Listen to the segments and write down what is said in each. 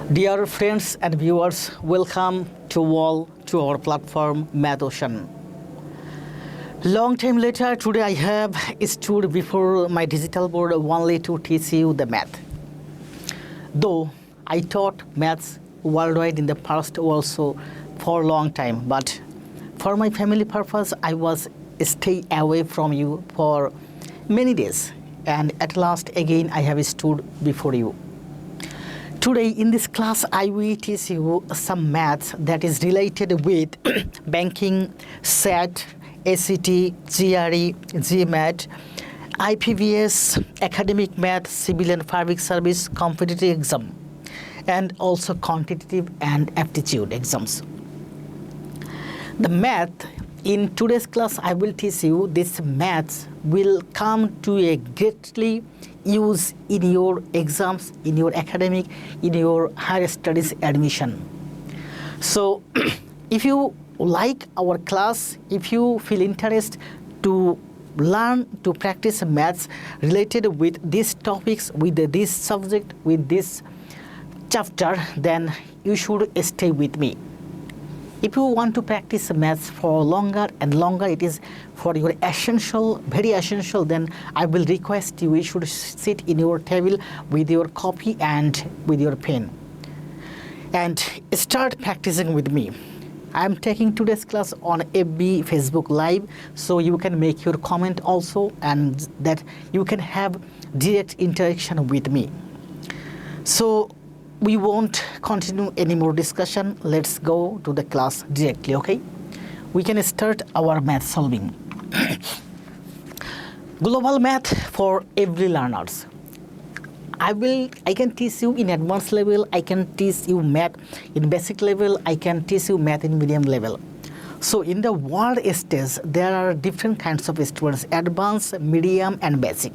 Dear friends and viewers, welcome to all to our platform Math Ocean. Long time later, today I have stood before my digital board only to teach you the math. Though I taught maths worldwide in the past also for a long time, but for my family purpose, I was stay away from you for many days, and at last again I have stood before you. Today in this class I will teach you some maths that is related with banking, SAT, ACT, GRE, GMAT, IPVS, academic math, civil and public service, competitive exam, and also quantitative and aptitude exams. The math in today's class I will teach you this maths will come to a greatly use in your exams, in your academic, in your higher studies admission. So if you like our class, if you feel interest to learn to practice maths related with these topics, with this subject, with this chapter, then you should stay with me. If you want to practice maths for longer and longer, it is for your essential, very essential, then I will request you should sit in your table with your copy and with your pen and start practicing with me. I am taking today's class on FB, Facebook Live, so you can make your comment also and that you can have direct interaction with me. So we won't continue any more discussion. Let's go to the class directly, okay? We can start our math solving. Global math for every learners. I can teach you in advanced level, I can teach you math in basic level, I can teach you math in medium level. So in the world stage, there are different kinds of students, advanced, medium and basic.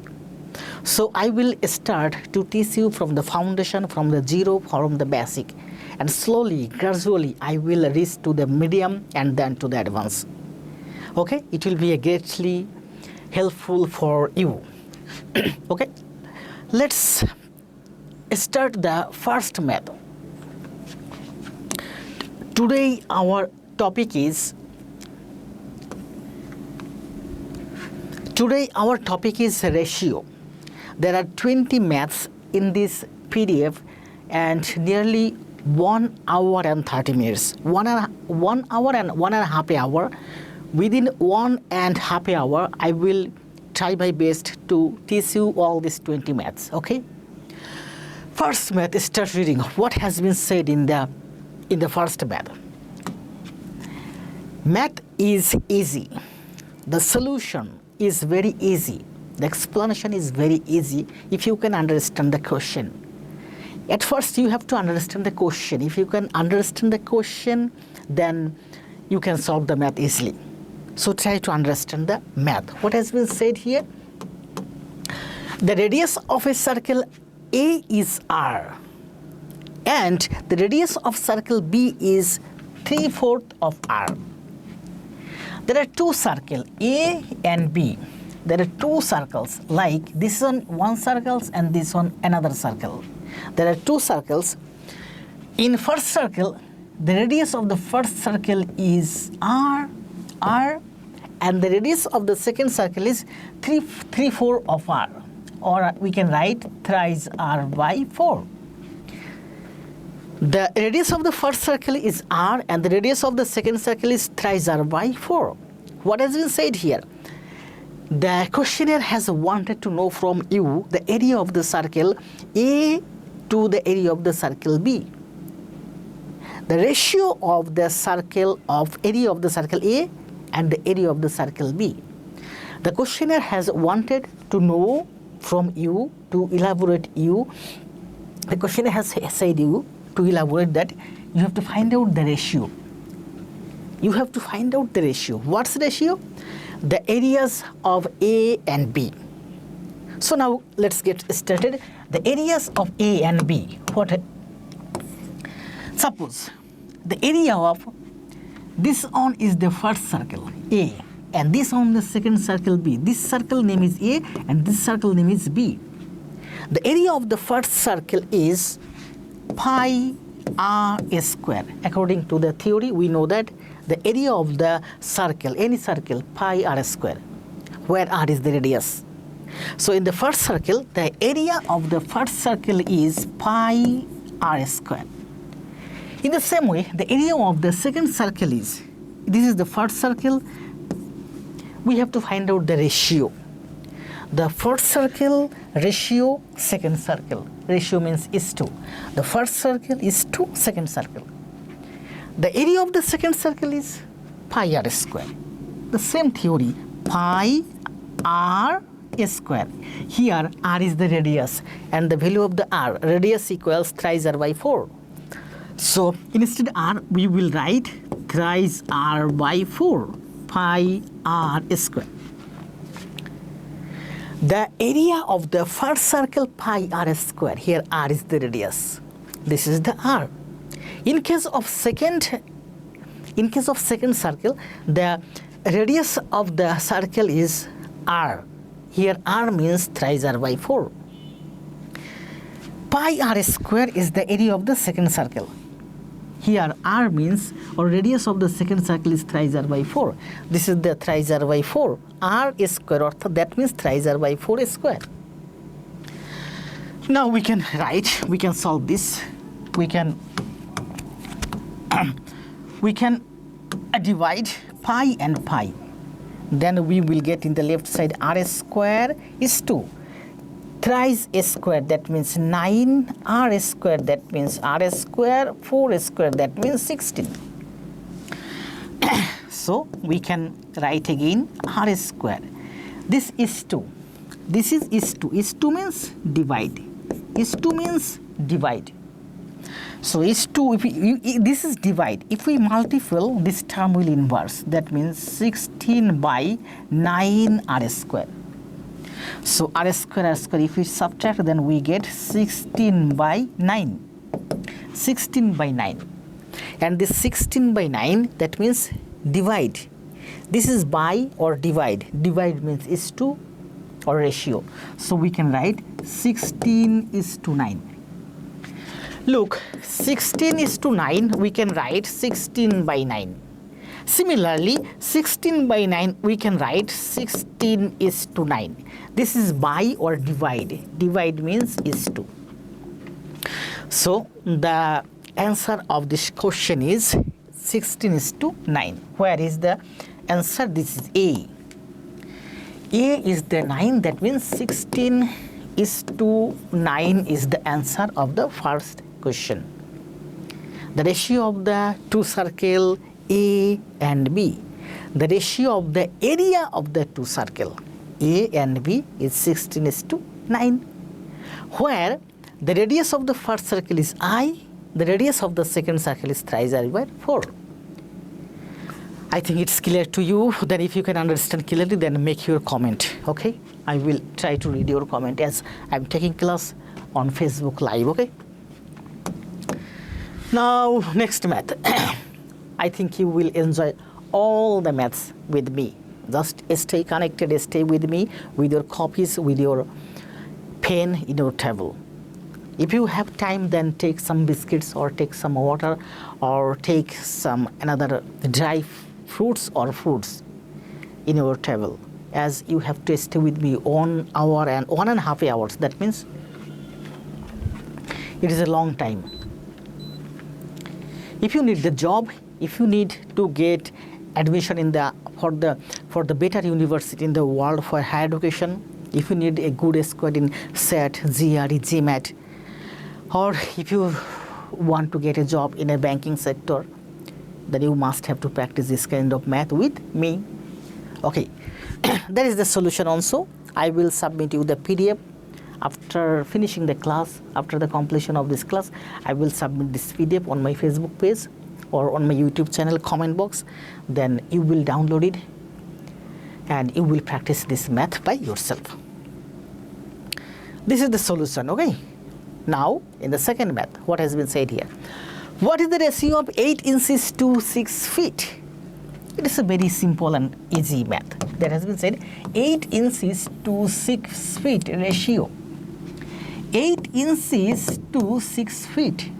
So I will start to teach you from the foundation, from the zero, from the basic, and slowly, gradually, I will reach to the medium and then to the advanced. Okay, it will be a greatly helpful for you. Okay, let's start the first math. Today our topic is ratio. There are 20 maths in this PDF and nearly 1 hour and 30 minutes. 1 hour and 1.5 hour. Within 1.5 hour, I will try my best to teach you all these 20 maths. Okay. First math, start reading. What has been said in the first math? Math is easy. The solution is very easy. The explanation is very easy if you can understand the question. At first, you have to understand the question. If you can understand the question, then you can solve the math easily. So try to understand the math. What has been said here? The radius of a circle A is R, and the radius of circle B is 3/4 of R. There are two circles, A and B. There are two circles, like this one circle and this one another circle. There are two circles. In first circle, the radius of the first circle is R, and the radius of the second circle is 3/4 of R, or we can write thrice R by 4. The radius of the first circle is R, and the radius of the second circle is thrice R by 4. What has been said here? The questionnaire has wanted to know from you the area of the circle A to the area of the circle B. The ratio of the circle of area of the circle A and the area of the circle B. The questionnaire has wanted to know from you to elaborate you. The questionnaire has said you to elaborate that you have to find out the ratio. You have to find out the ratio. What's the ratio? The areas of A and B. So now let's get started. The areas of A and B. Suppose the area of this one is the first circle A, and this one the second circle B. This circle name is A and this circle name is B. The area of the first circle is pi r square. According to the theory, we know that the area of the circle, any circle, pi r square, where r is the radius. So in the first circle, the area of the first circle is pi r square. In the same way, the area of the second circle is, this is the first circle, we have to find out the ratio. The first circle ratio, second circle. Ratio means is to. The first circle is to second circle. The area of the second circle is pi r square. The same theory, pi r square. Here r is the radius and the value of the r, radius equals thrice r by 4. So instead r, we will write thrice r by 4, pi r square. The area of the first circle, pi r square. Here r is the radius. This is the r. In case of second circle, the radius of the circle is r. Here r means thrice r by 4. Pi r square is the area of the second circle. Here r means, or radius of the second circle is thrice r by 4. This is the thrice r by 4. R square, or that means thrice r by 4 square. Now we can write, we can solve this. We can divide pi and pi. Then we will get in the left side r square is 2. Thrice square, that means 9, r square, that means r square, 4 square, that means 16. So we can write again r square. This is 2. This is 2. Is 2 means divide. Is 2 means divide. So is 2, if this is divide. If we multiply, this term will inverse. That means 16 by 9 r square. So r square, if we subtract, then we get 16 by 9. 16 by 9. And this 16 by 9, that means divide. This is by or divide. Divide means is to or ratio. So we can write 16 is to 9. Look, 16 is to 9, we can write 16 by 9. Similarly, 16 by 9, we can write 16 is to 9. This is by or divide. Divide means is to. So the answer of this question is 16 is to 9. Where is the answer? This is A. A is the 9, that means 16 is to 9 is the answer of the first question. The ratio of the two circle A and B. The ratio of the area of the two circle A and B is 16 is to 9. Where the radius of the first circle is I, the radius of the second circle is thrice r by 4. I think it's clear to you. Then if you can understand clearly, then make your comment, okay? I will try to read your comment as I'm taking class on Facebook Live, okay? Now, next math. I think you will enjoy all the maths with me. Just stay connected, stay with me, with your copies, with your pen in your table. If you have time, then take some biscuits or take some water or take some another dry fruits or foods in your table, as you have to stay with me 1 hour and 1.5 hours. That means it is a long time. If you need the job, if you need to get admission in the for the better university in the world for higher education, if you need a good score in SAT, GRE, GMAT, or if you want to get a job in a banking sector, then you must have to practice this kind of math with me. Okay, that is the solution also. I will submit you the PDF after finishing the class. After the completion of this class, I will submit this PDF on my Facebook page or on my YouTube channel comment box. Then you will download it and you will practice this math by yourself. This is the solution, okay? Now, in the second math, what has been said here? What is the ratio of 8 inches to 6 feet? It is a very simple and easy math. That has been said 8 inches to 6 feet ratio. 8 inches to 6 feet.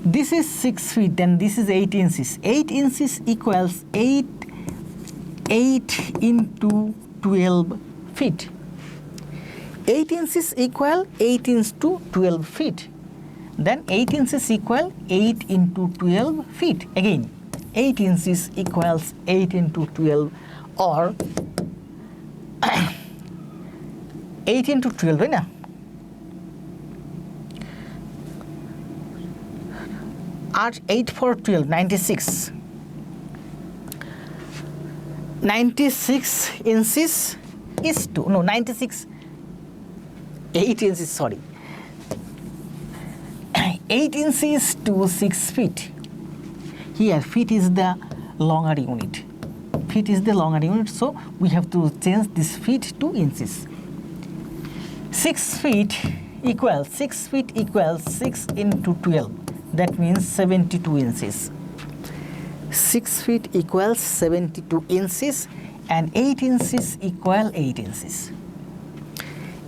This is 6 feet and this is 8 inches. 8 inches equals 8 into 12 feet. 8 inches equal 8 into 12 feet. Then 8 inches equal 8 into 12 feet. Again, 8 inches equals 8 into 12 or 8 into 12 है ना. 8 for 12, 96. 96 inches is 2. No, 96. 8 inches, sorry. 8 inches to 6 feet. Here, feet is the longer unit. Feet is the longer unit, so we have to change this feet to inches. 6 feet equals 6 into 12. That means 72 inches. 6 feet equals 72 inches and 8 inches equal 8 inches.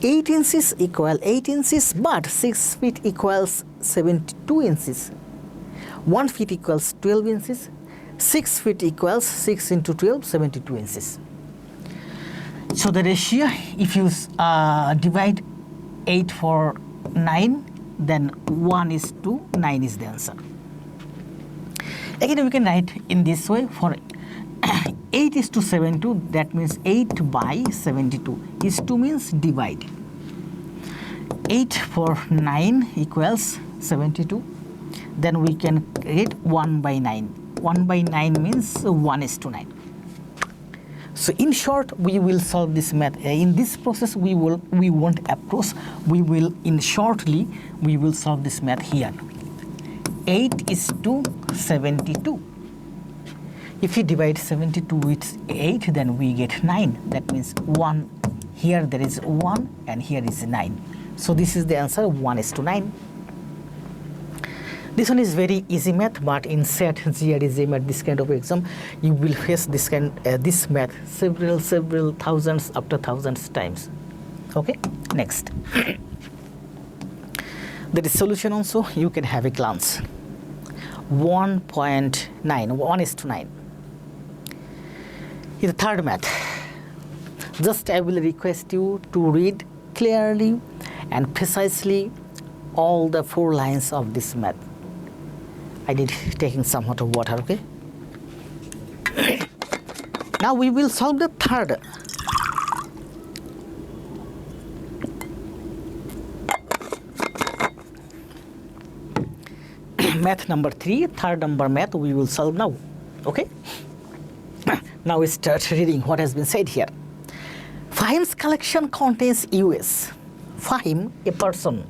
8 inches equal 8 inches, but 6 feet equals 72 inches. 1 feet equals 12 inches. 6 feet equals 6 into 12, 72 inches. So the ratio, if you divide 8 for 9, then 1 is to 9 is the answer. Again, we can write in this way. For 8 is to 72, that means 8 by 72. Is 2 means divide. 8 for 9 equals 72. Then we can get 1 by 9. 1 by 9 means 1 is to 9. So in short, we will solve this math. In this process, we won't approach. We will solve this math here. 8 is to 72. If we divide 72 with 8, then we get 9. That means 1. Here there is 1 and here is 9. So this is the answer, 1 is to 9. This one is very easy math, but in SET, GRE, GMAT, this kind of exam, you will face this math several thousands after thousands times. Okay, next. There is solution also, you can have a glance. 1.9, 1 is to 9. In the third math, just I will request you to read clearly and precisely all the 4 lines of this math. I need taking somewhat of water, okay? Now we will solve the third. Math number 3, third number math we will solve now, okay? Now we start reading what has been said here. Fahim's collection contains US. Fahim, a person.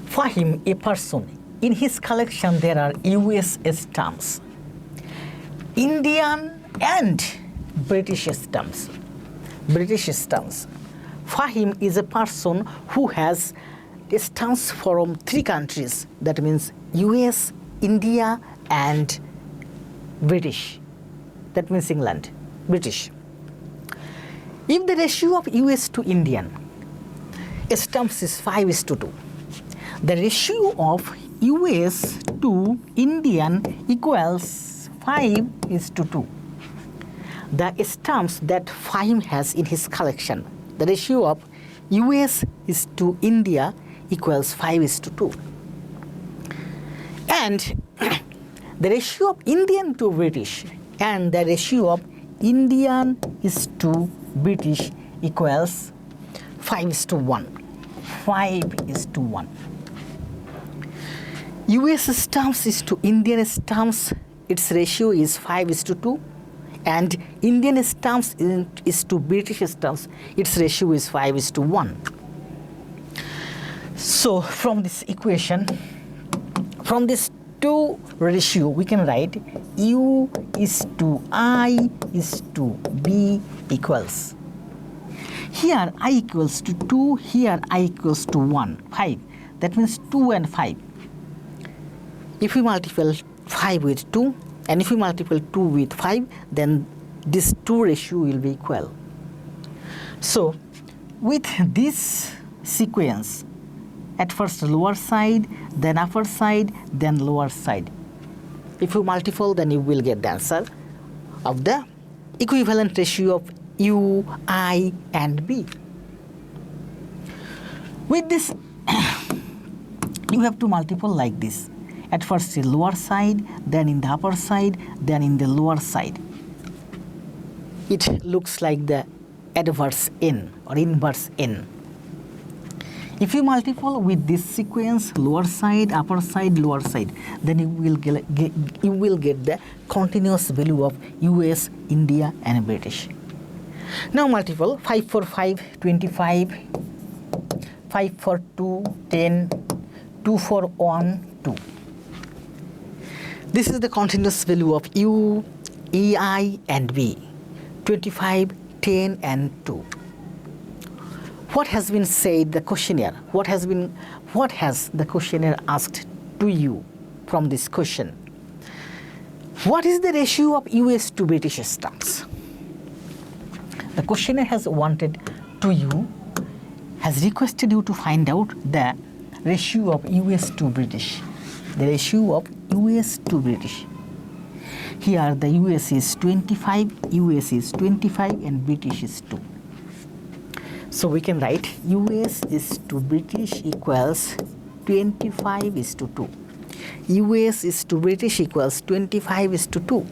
Fahim, a person. In his collection, there are US stamps, Indian and British stamps. Fahim is a person who has stamps from 3 countries. That means US, India, and British. That means England, British. If the ratio of US to Indian stamps is 5 is to 2, the ratio of US to Indian equals 5 is to 2. The stamps that Fahim has in his collection, the ratio of US is to India equals 5 is to 2. And the ratio of Indian to British and the ratio of Indian is to British equals 5 is to 1. 5 is to 1. US stamps is to Indian stamps, its ratio is 5 is to 2, and Indian stamps is to British stamps, its ratio is 5 is to 1. So from this equation, from this 2 ratio, we can write U is to I is to B equals. Here I equals to 2, here I equals to 1, 5. That means 2 and 5. If we multiply 5 with 2 and if we multiply 2 with 5, then this 2 ratio will be equal. So with this sequence At first lower side, then upper side, then lower side. If you multiply, then you will get the answer of the equivalent ratio of U, I and B. With this, you have to multiply like this. At first the lower side, then in the upper side, then in the lower side. It looks like the adverse n or inverse n. If you multiply with this sequence, lower side, upper side, lower side, then you will get the continuous value of US, India and British. Now multiply 5 for 5, 25, 5 for 2, 10, 2 for 1, 2. This is the continuous value of U, EI and B, 25, 10 and 2. What has been said the questionnaire? What has the questionnaire asked to you from this question? What is the ratio of US to British stamps? The questionnaire has requested you to find out the ratio of US to British. The ratio of US to British. Here the US is 25, US is 25 and British is 2. So we can write US is to British equals 25 is to 2. US is to British equals 25 is to 2.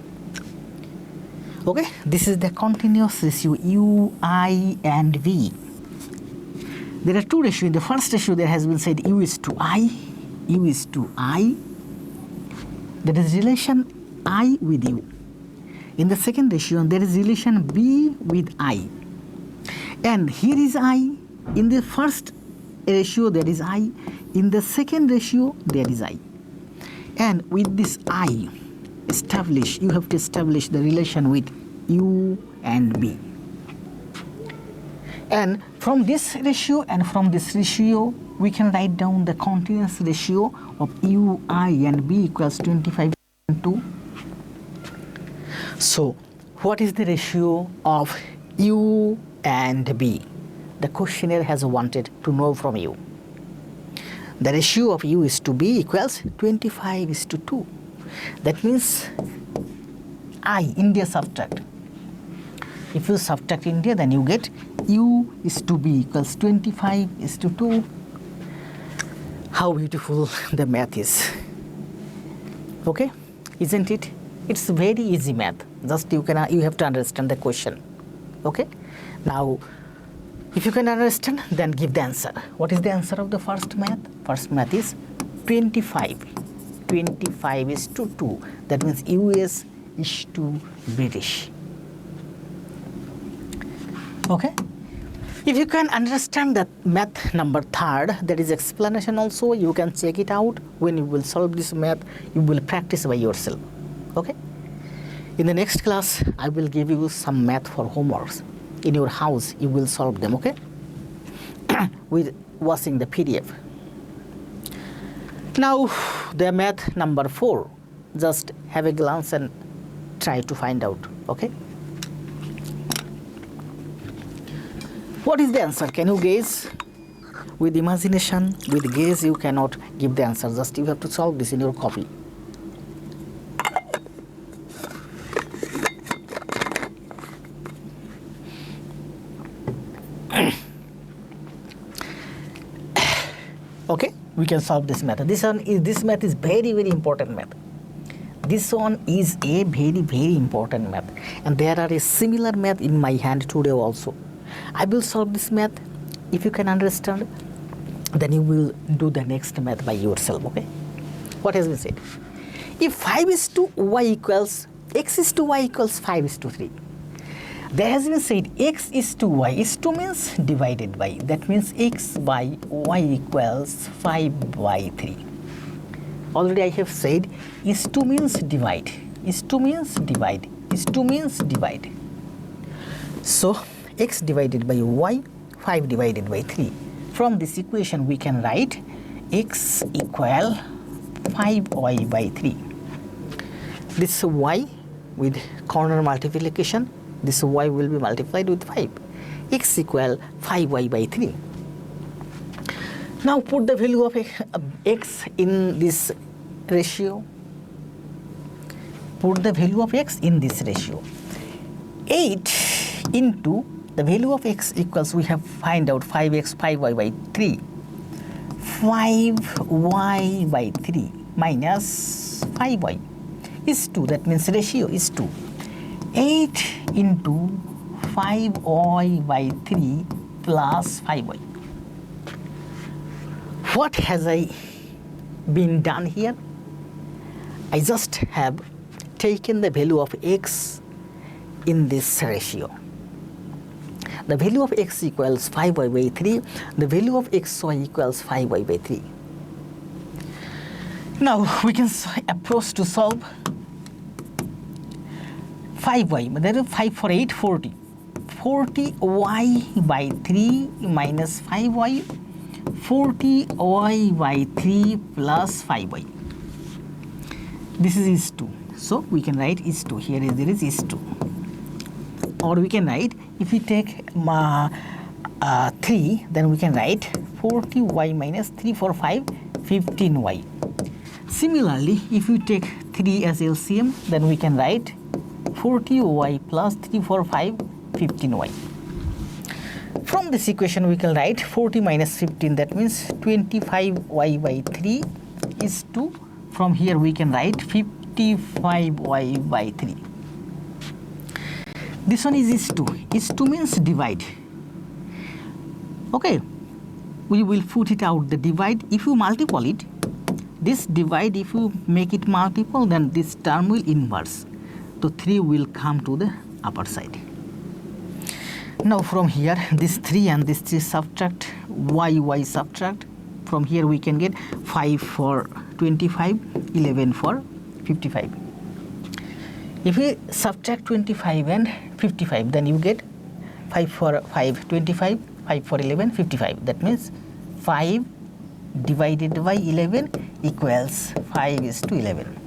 Okay, this is the continuous ratio U, I and V. There are two ratios. In the first ratio there has been said U is to I, U is to I. That is relation I with U. In the second ratio there is relation B with I. And here is I. In the first ratio there is I. In the second ratio there is I. And with this I, you have to establish the relation with U and B. And from this ratio and from this ratio, we can write down the continuous ratio of U, I and B equals 25 and 2. So, what is the ratio of U and B? The questionnaire has wanted to know from you. The ratio of U is to B equals 25 is to 2. That means I, India subtract. If you subtract India, then you get U is to B equals 25 is to 2. How beautiful the math is. Okay, isn't it? It's very easy math. Just you have to understand the question. Okay. Now, if you can understand, then give the answer. What is the answer of the first math? First math is 25. 25 is to 2. That means US is to British. Okay. If you can understand that math number 3rd, that is explanation also, you can check it out. When you will solve this math, you will practice by yourself. Okay. In the next class, I will give you some math for homeworks. In your house, you will solve them, okay? With watching the PDF. Now, the math number 4. Just have a glance and try to find out, okay? What is the answer? Can you guess? With imagination, with guess, you cannot give the answer. Just you have to solve this in your copy. Okay, we can solve this math. This math is very, very important math. This one is a very, very important math. And there are a similar math in my hand today also. I will solve this math. If you can understand, then you will do the next math by yourself, okay? What has been said? If 5 is to y equals, x is to y equals 5 is to 3. There has been said x is to y is to means divided by. That means x by y equals 5 by 3. Already I have said is to means divide. Is to means divide. Is to means divide. So x divided by y, 5 divided by 3. From this equation we can write x equal 5y by 3. This y with corner multiplication, this y will be multiplied with 5. X equal 5y by 3. Now put the value of x in this ratio. Put the value of x in this ratio. 8 into the value of x equals, we have find out 5x 5y by 3. 5y by 3 minus 5y is 2. That means ratio is 2. 8 into 5y by 3 plus 5y. What has I been done here? I just have taken the value of x in this ratio. The value of x equals 5y by 3. The value of xy equals 5y by 3. Now we can approach to solve 5y. That is 5 for 8, 40. 40y by 3 minus 5y. 40y by 3 plus 5y. This is 2. So we can write is 2. Here there is 2. Or we can write, if we take 3, then we can write 40y minus 3 for 5, 15y. Similarly, if you take 3 as LCM, then we can write 40y plus 3 for 5, 15y. From this equation, we can write 40 minus 15, that means 25y by 3 is 2. From here, we can write 55y by 3. This one is 2. Is 2 means divide. Okay, we will put it out the divide. If you multiply it, this divide, if you make it multiple, then this term will inverse. So 3 will come to the upper side. Now from here, this 3 and this 3 subtract, y subtract. From here we can get 5 for 25, 11 for 55. If we subtract 25 and 55, then you get 5 for 5, 25, 5 for 11, 55. That means 5 divided by 11 equals 5 is to 11.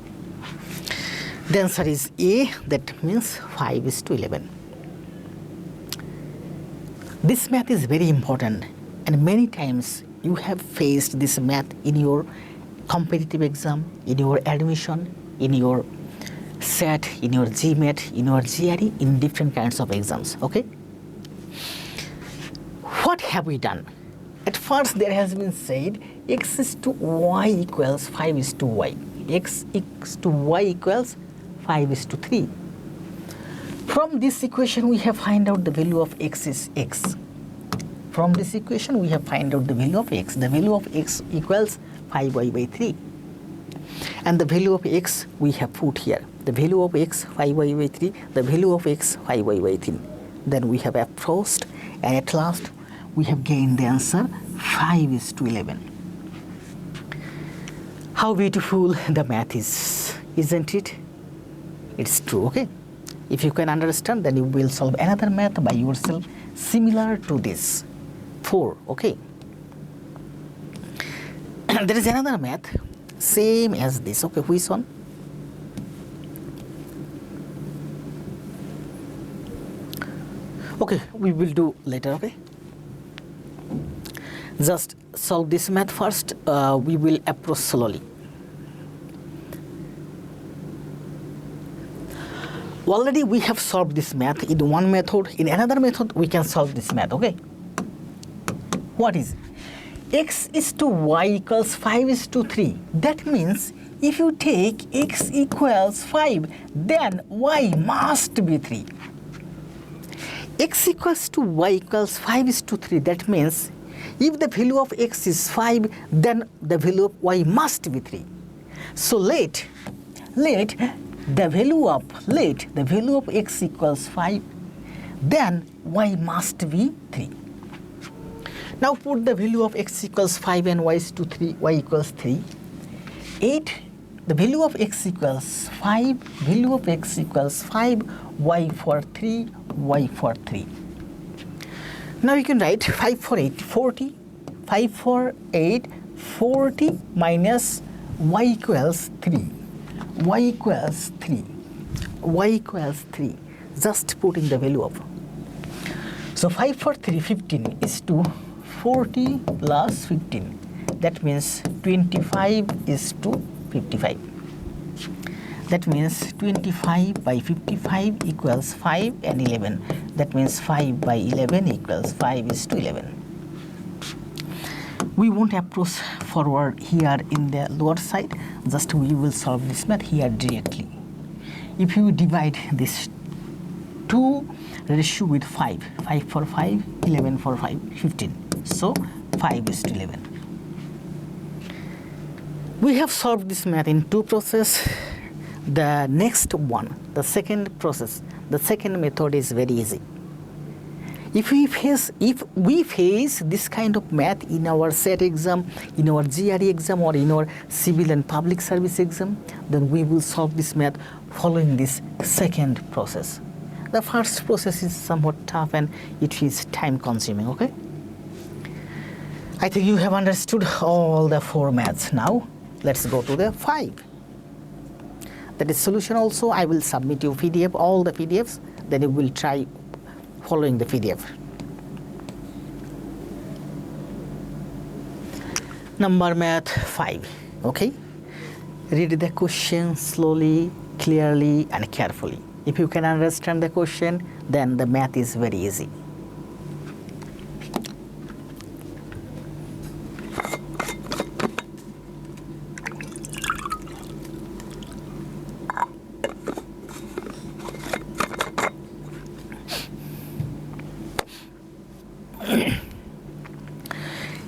The answer is A, that means 5 is to 11. This math is very important, and many times you have faced this math in your competitive exam, in your admission, in your SAT, in your GMAT, in your GRE, in different kinds of exams. Okay? What have we done? At first there has been said x is to y equals 5 is to y. X is to y equals 5 is to 3. From this equation we have find out the value of x is x. From this equation we have find out the value of x. The value of x equals 5y by 3. And the value of x we have put here. The value of x 5y by 3, the value of x 5y by 3. Then we have approached, and at last we have gained the answer 5 is to 11. How beautiful the math is, isn't it? It's true, okay? If you can understand, then you will solve another math by yourself similar to this. 4, okay? There is another math same as this, okay? Which one? Okay, we will do later, okay? Just solve this math first. We will approach slowly. Already we have solved this math in one method. In another method, we can solve this math, okay? What is? X is to y equals 5 is to 3. That means if you take x equals 5, then y must be 3. X equals to y equals 5 is to 3. That means if the value of x is 5, then the value of y must be 3. So let the value of x equals 5, then y must be 3. Now put the value of x equals 5 and y is to 3, y equals 3. 8, the value of x equals 5, value of x equals 5, y for 3, y for 3. Now you can write 5 for 8, 40, 5 for 8, 40 minus y equals 3, y equals 3, y equals 3. Just putting the value of. So 5 for 3, 15 is to 40 plus 15. That means 25 is to 55. That means 25 by 55 equals 5 and 11. That means 5 by 11 equals 5 is to 11. We won't approach forward here in the lower side. Just we will solve this math here directly. If you divide this 2 ratio with 5, 5 for 5, 11 for 5, 15. So 5 is to 11. We have solved this math in two processes. The next one, the second process, the second method is very easy. If we face this kind of math in our SET exam, in our GRE exam, or in our civil and public service exam, then we will solve this math following this second process. The first process is somewhat tough and it is time consuming, okay? I think you have understood all the 4 maths now. Let's go to the 5. That is solution also. I will submit you PDF, all the PDFs, then you will try following the PDF. Number math 5, okay? Read the question slowly, clearly and carefully. If you can understand the question, then the math is very easy.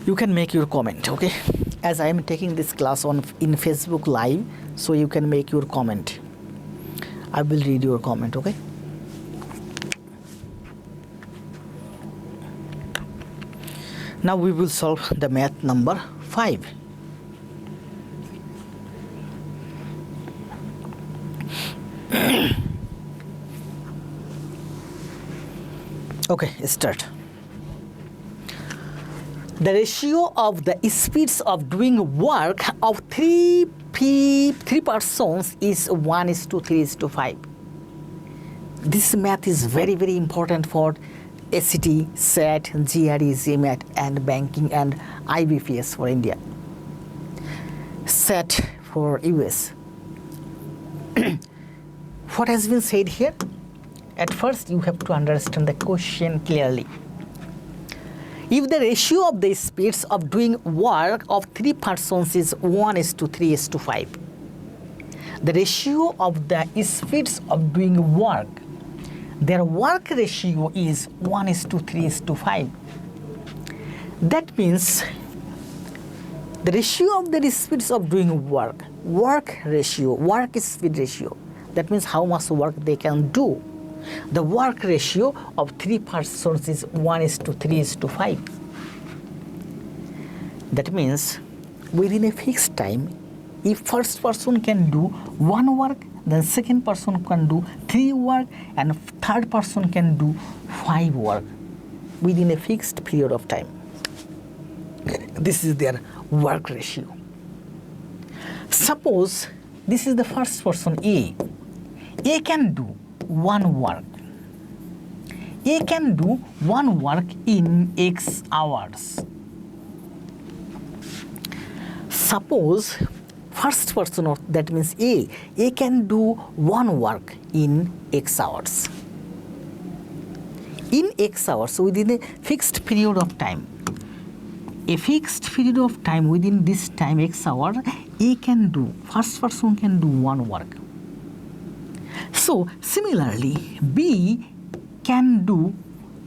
You can make your comment, okay? As I am taking this class in Facebook Live, so you can make your comment. I will read your comment, okay? Now we will solve the math number 5. Okay, start. The ratio of the speeds of doing work of three persons is 1:3:5. This math is very, very important for ACT, SET, GRE, GMAT and banking and IBPS for India. SET for US. What has been said here? At first you have to understand the question clearly. If the ratio of the speeds of doing work of 3 persons is 1:3:5, the ratio of the speeds of doing work, their work ratio is 1:3:5. That means the ratio of the speeds of doing work, work speed ratio, that means how much work they can do. The work ratio of 3 persons is 1:3:5. That means within a fixed time, if first person can do 1 work, then second person can do 3 work, and third person can do 5 work within a fixed period of time. This is their work ratio. Suppose this is the first person A. A can do 1 work. A can do 1 work in X hours. Suppose first person, that means A can do 1 work in X hours. In X hours, within a fixed period of time. A fixed period of time, within this time X hour, A can do, first person can do 1 work. So similarly, B can do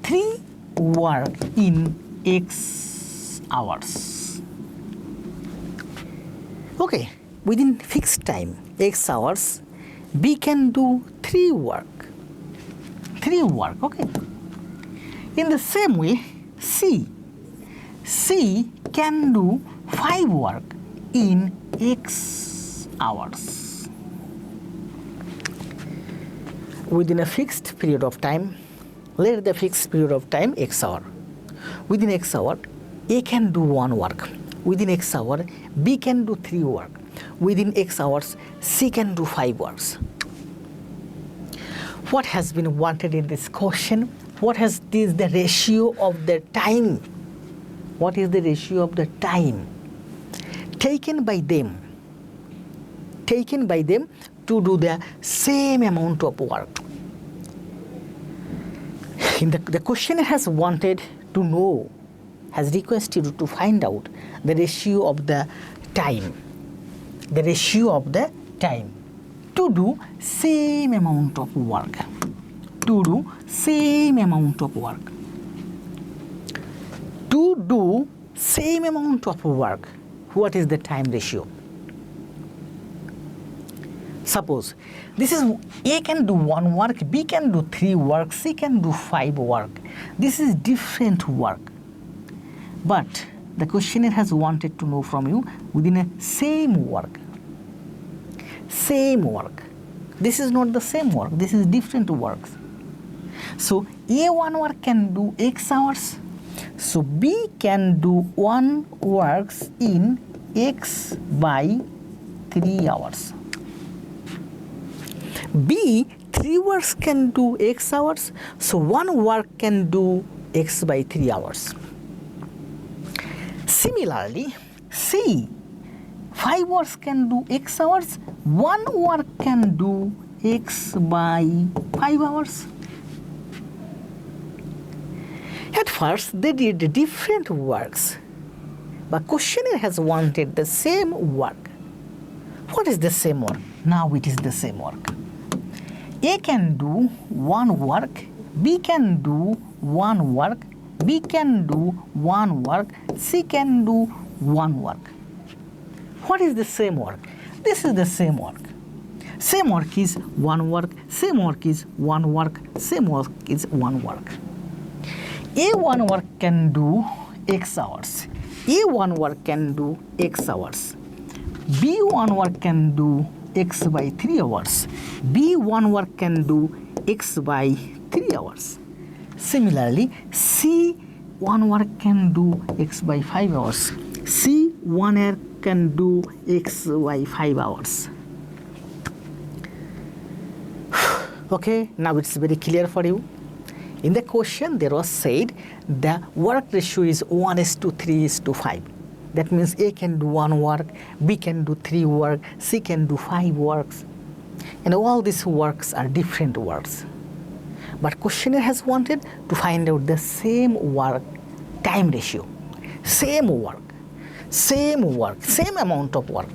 3 work in X hours. Okay, within fixed time, X hours, B can do 3 work. 3 work, okay. In the same way, C can do 5 work in X hours. Within a fixed period of time, let the fixed period of time X hour. Within X hour, A can do 1 work. Within X hour, B can do 3 work. Within X hours, C can do 5 works. What has been wanted in this question? What is the ratio of the time? What is the ratio of the time? taken by them to do the same amount of work. The questioner has wanted to know, has requested you to find out the ratio of the time to do same amount of work. To do same amount of work. What is the time ratio? Suppose this is A can do 1 work, B can do 3 work, C can do 5 work. This is different work. But the questioner has wanted to know from you within a same work. This is not the same work. This is different works. So A1 work can do X hours. So B can do 1 works in X by 3 hours. B 3 works can do X hours. So 1 work can do X by 3 hours. Similarly, C 5 works can do X hours. 1 work can do X by 5 hours. At first, they did different works, but questioner has wanted the same work. What is the same work? Now it is the same work. A can do 1 work, B can do 1 work, B can do 1 work, C can do 1 work. What is the same work? This is the same work. Same work is 1 work, same work is 1 work, same work is 1 work. A1 work can do X hours. A1 work can do X hours. B1 work can do X by 3 hours. B1 work can do X by 3 hours. Similarly, C1 work can do X by 5 hours. C1 work can do X by 5 hours. Okay, now it's very clear for you. In the question, there was said the work ratio is 1:3:5. That means A can do 1 work, B can do 3 work, C can do 5 works. And all these works are different works. But questioner has wanted to find out the same work time ratio. Same work, same amount of work.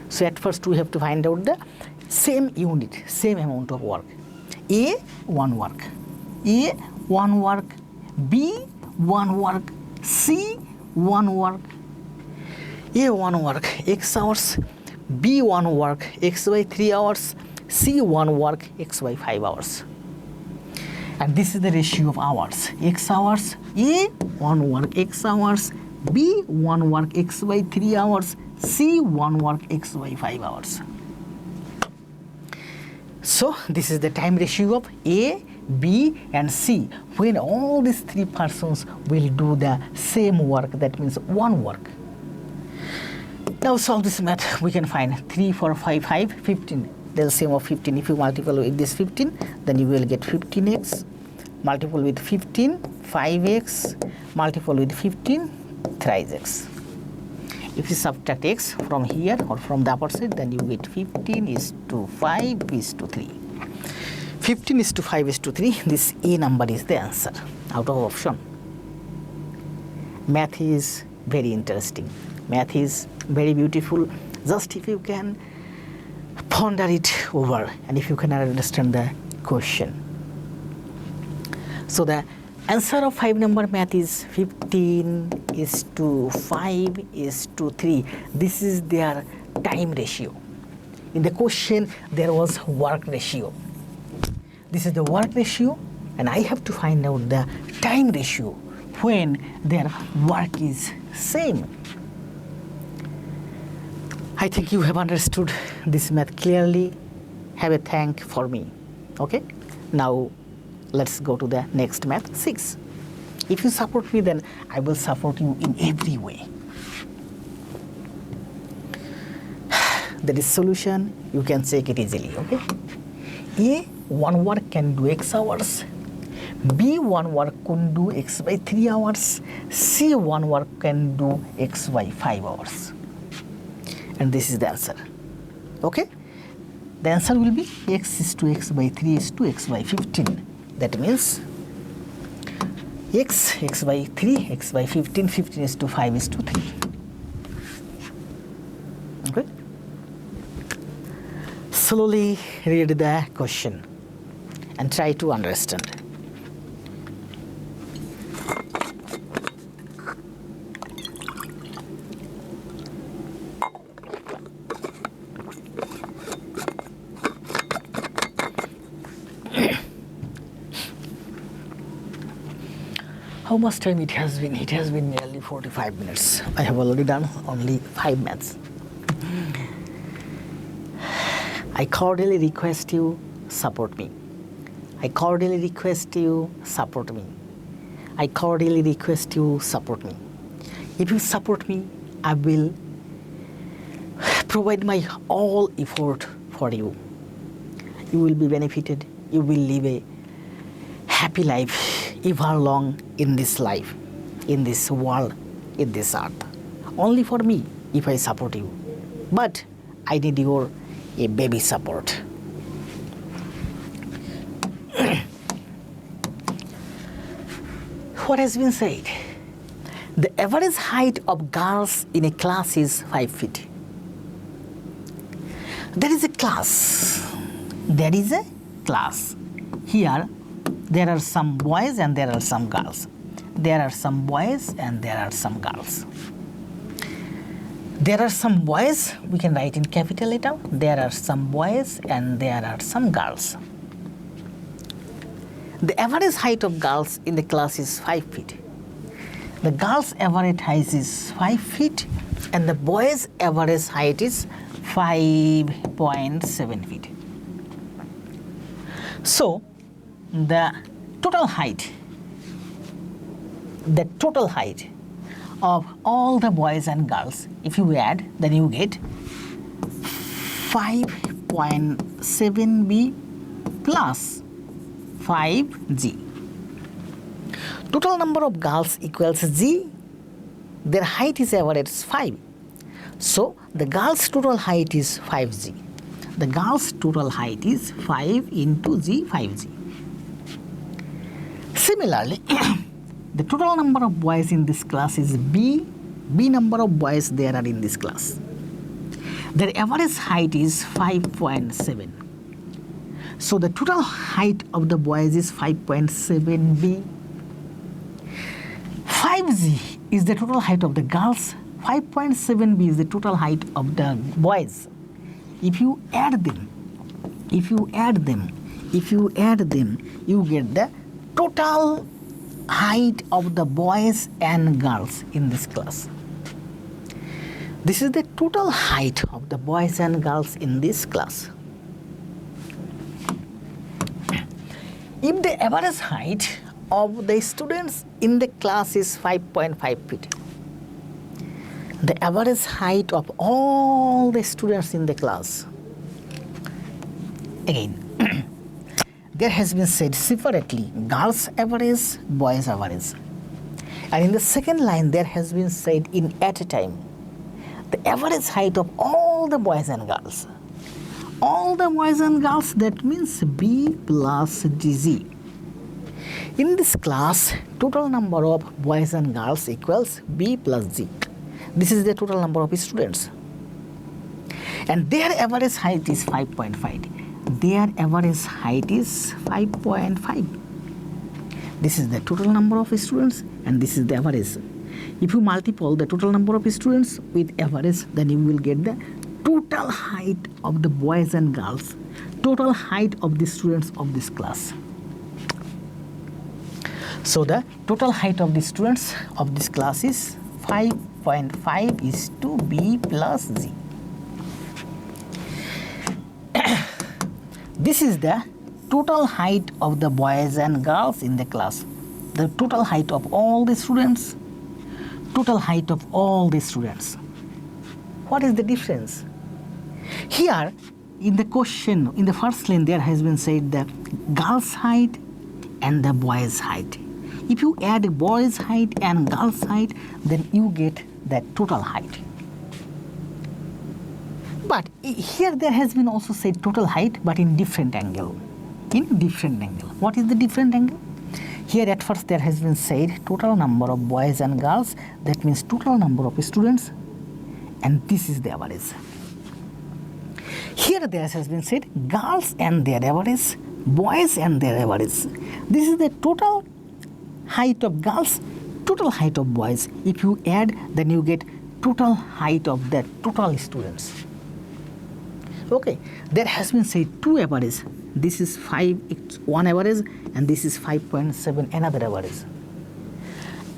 So at first we have to find out the same unit, same amount of work. A, 1 work. A, 1 work. B, 1 work. C, 1 work. A, 1 work, X hours. B, 1 work, X by 3 hours. C, 1 work, X by 5 hours. And this is the ratio of hours. X hours. A, 1 work, X hours. B, 1 work, X by 3 hours. C, 1 work, X by 5 hours. So this is the time ratio of A, B and C when all these 3 persons will do the same work, that means 1 work. Now solve this math. We can find 3, 4, 5, 5, 15. The LCM of 15. If you multiply with this 15, then you will get 15x. Multiple with 15, 5x. Multiple with 15, thrice x. If you subtract x from here or from the upper side, then you get 15 is to 5 is to 3. 15 is to 5 is to 3. This A number is the answer out of option. Math is very interesting. Math is very beautiful. Just if you can ponder it over and if you can understand the question. So the answer of 5 number math is 15 is to 5 is to 3. This is their time ratio. In the question, there was work ratio. This is the work ratio, and I have to find out the time ratio when their work is same. I think you have understood this math clearly. Have a thank for me. Okay? Now let's go to the next math, 6. If you support me, then I will support you in every way. There is solution. You can check it easily. Okay? A, 1 work can do X hours. B, 1 work can do X by 3 hours. C, 1 work can do X by 5 hours. and this is the answer. Okay, the answer will be x is to x by 3 is to x by 15. That means x by 3, x by 15, 15 is to 5 is to 3. Okay, slowly read the question and try to understand. How much time it has been? It has been nearly 45 minutes. I have already done only 5 maths. I cordially request you support me. I cordially request you support me. I cordially request you support me. If you support me, I will provide my all effort for you. You will be benefited. You will live a happy life ever long in this life, in this world, in this earth. Only for me if I support you. But I need your a baby support. What has been said? The average height of girls in a class is 5 feet. There is a class. There is a class. Here there are some boys and there are some girls. There are some boys and there are some girls. There are some boys, we can write in capital letter. There are some boys and there are some girls. The average height of girls in the class is 5 feet. The girls' average height is 5 feet and the boys' average height is 5.7 feet. So, the total height of all the boys and girls, if you add, then you get 5.7b plus 5g. Total number of girls equals g. Their height is average 5. So, the girls' total height is 5g. The girls' total height is 5 into g, 5g. Similarly, the total number of boys in this class is b. B number of boys there are in this class. Their average height is 5.7. So the total height of the boys is 5.7b. 5g is the total height of the girls. 5.7b is the total height of the boys. If you add them, you get the total height of the boys and girls in this class. This is the total height of the boys and girls in this class. If the average height of the students in the class is 5.5 feet, the average height of all the students in the class, again, there has been said separately girls average, boys average. And in the second line there has been said in at a time the average height of all the boys and girls. All the boys and girls, that means B plus DG. In this class, total number of boys and girls equals B plus G. This is the total number of students. And their average height is 5.5. Their average height is 5.5. This is the total number of students and this is the average. If you multiply the total number of students with average, then you will get the total height of the boys and girls, total height of the students of this class. So the total height of the students of this class is 5.5 is to B plus G. This is the total height of the boys and girls in the class. The total height of all the students, total height of all the students. What is the difference? Here in the question, in the first line, there has been said the girls' height and the boys' height. If you add boys' height and girls' height, then you get the total height. But here there has been also said total height, but in different angle. In different angle. What is the different angle? Here at first there has been said total number of boys and girls, that means total number of students, and this is the average. Here there has been said girls and their average, boys and their average. This is the total height of girls, total height of boys. If you add, then you get total height of the total students. Okay, there has been said two average. This is 5, it's one average, and this is 5.7, another average.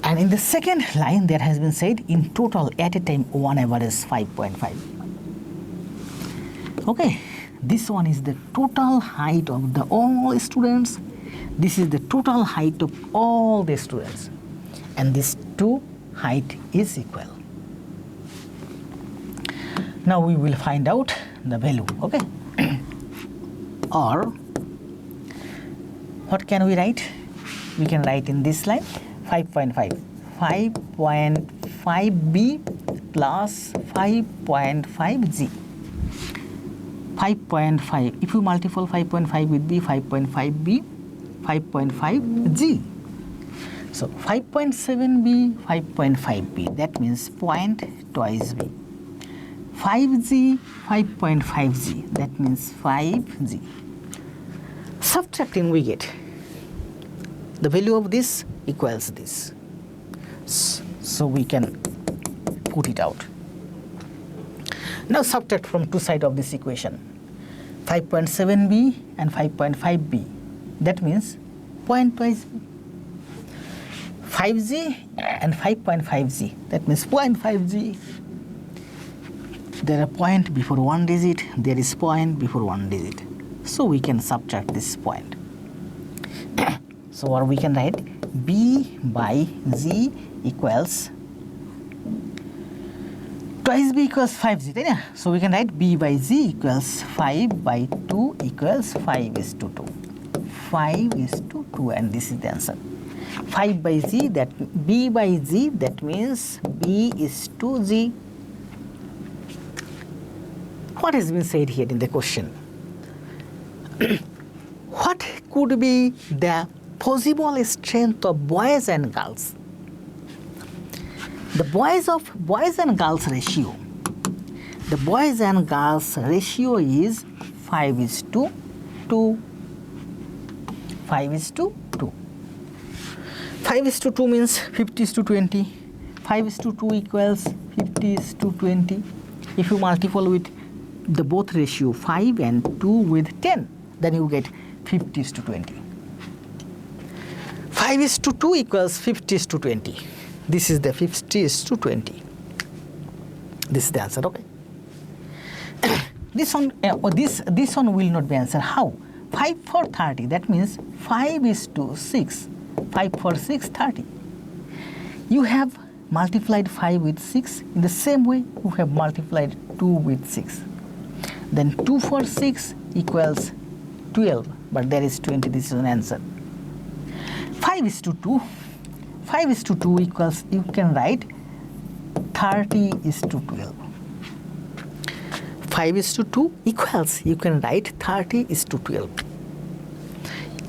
And in the second line, there has been said in total at a time one average 5.5. Okay, this one is the total height of the all students. This is the total height of all the students, and these two height is equal. Now we will find out the value. Okay. Or what can we write? We can write in this line 5.5. 5.5b plus 5.5g. 5.5. If you multiply 5.5 with b, 5.5b, 5.5g. So 5.7b, 5.5b. That means point twice b. 5g, 5.5g. That means 5g. Subtracting, we get the value of this equals this. So we can put it out. Now subtract from two sides of this equation. 5.7b and 5.5b. That means point twice b. 5g and 5.5g. That means 0.5g. There are point before one digit. There is point before one digit. So we can subtract this point. So or we can write b by z equals twice b equals 5z. So we can write b by z equals 5 by 2 equals 5:2. 5:2, and this is the answer. 5 by z, that b by z, that means b is to z. What has been said here in the question? What could be the possible strength of boys and girls? The boys and girls ratio. The boys and girls ratio is 5:2. 5:2. 5:2 means 50:20. 5:2 equals 50:20. If you multiply with the both ratio 5 and 2 with 10, then you get 50:20. 5:2 equals 50:20. This is the 50:20. This is the answer. Okay. This one will not be answer. How? 5 for 30. That means 5:6. 5 for 6, 30. You have multiplied 5 with 6. In the same way, you have multiplied 2 with 6. Then 2 for 6 equals 12. But there is 20. This is an answer. 5:2. 5:2 equals, you can write 30:12. 5:2 equals, you can write 30:12.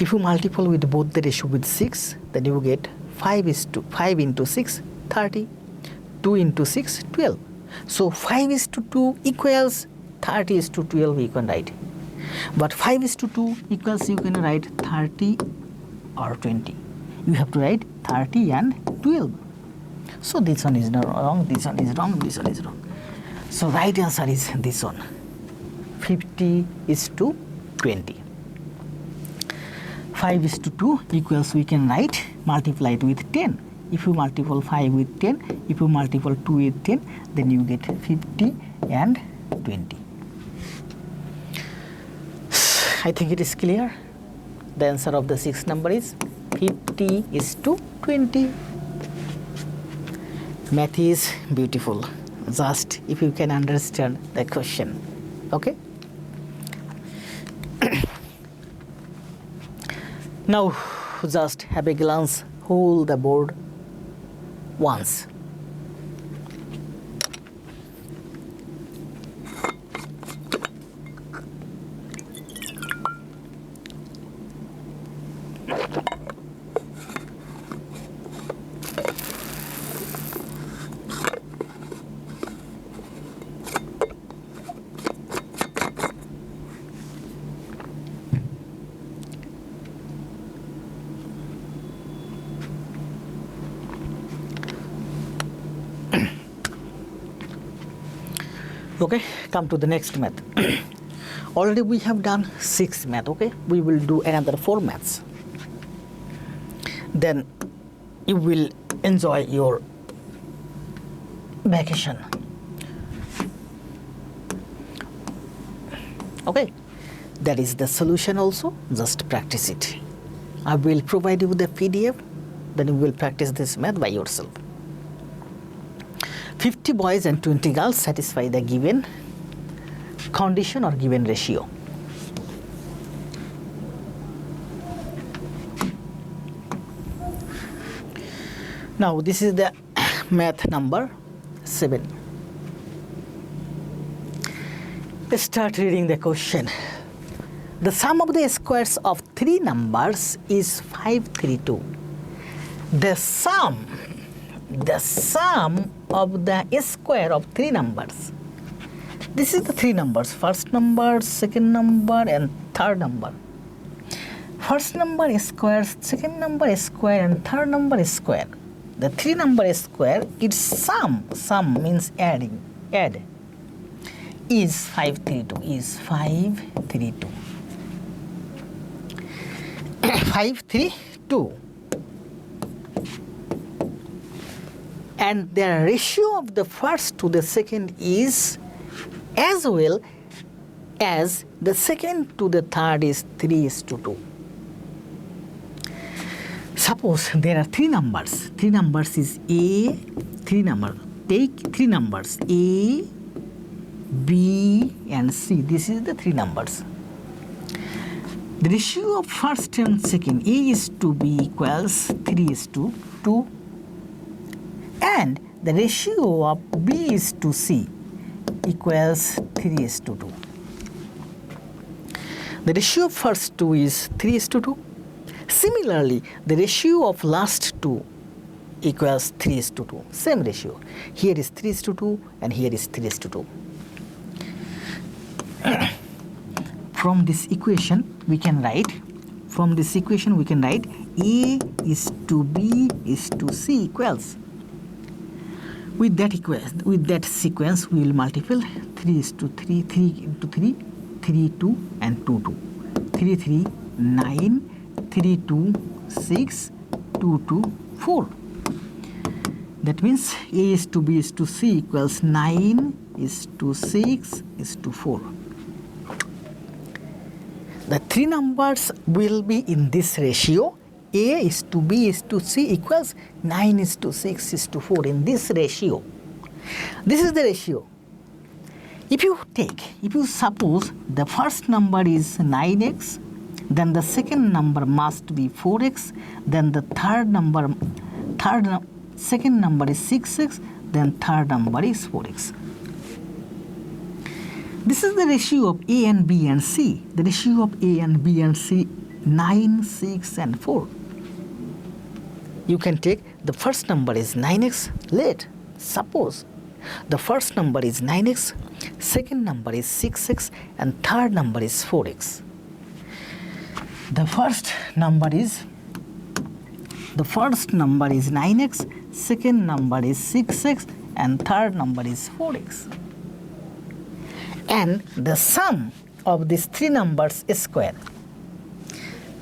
If you multiply with both the ratio with 6, then you get 5 into 6, 30. 2 into 6, 12. So 5:2 equals 30:12, you can write. But 5:2 equals, you can write 30 or 20. You have to write 30 and 12. So this one is not wrong, this one is wrong, this one is wrong. So right answer is this one, 50:20. 5:2 equals, we can write, multiply it with 10. If you multiply 5 with 10, if you multiply 2 with 10, then you get 50 and 20. I think it is clear. The answer of the sixth number is 50:20. Math is beautiful, just if you can understand the question. Okay. Now just have a glance, hold the board once. Okay, come to the next math. Already we have done 6 math. Okay, we will do another 4 maths. Then you will enjoy your vacation. Okay, that is the solution also. Just practice it. I will provide you the PDF. Then you will practice this math by yourself. 50 boys and 20 girls satisfy the given condition or given ratio. Now this is the math number 7. Let's start reading the question. The sum of the squares of 3 numbers is 532. The sum of the square of 3 numbers. This is the 3 numbers, first number, second number and third number. First number is square, second number is square and third number is square. The 3 number square, its sum means add, is 532, 532. And the ratio of the first to the second is as well as the second to the third is 3:2. Suppose there are 3 numbers. 3 numbers is A, 3 number. Take 3 numbers A, B and C. This is the 3 numbers. The ratio of first and second, A is to B equals 3:2. And the ratio of B is to C equals 3:2. The ratio of first 2 is 3:2. Similarly, the ratio of last 2 equals 3:2. Same ratio. Here is 3:2 and here is 3:2. From this equation we can write A is to B is to C equals. With that sequence we will multiply 3:3, 3 into 3, 3, 2 and 2, 2. 3, 3, 9, 3, 2, 6, 2, 2, 4. That means A is to B is to C equals 9 is to 6 is to 4. The 3 numbers will be in this ratio. A is to B is to C equals 9 is to 6 is to 4 in this ratio. This is the ratio. If you suppose the first number is 9x, then the second number must be 4x, then the second number is 6x, then third number is 4x. This is the ratio of A and B and C. The ratio of A and B and C, 9, 6 and 4. You can take the first number is 9x. Suppose the first number is 9x, second number is 6x and third number is 4x. The first number is 9x, second number is 6x and third number is 4x. And the sum of these 3 numbers is square.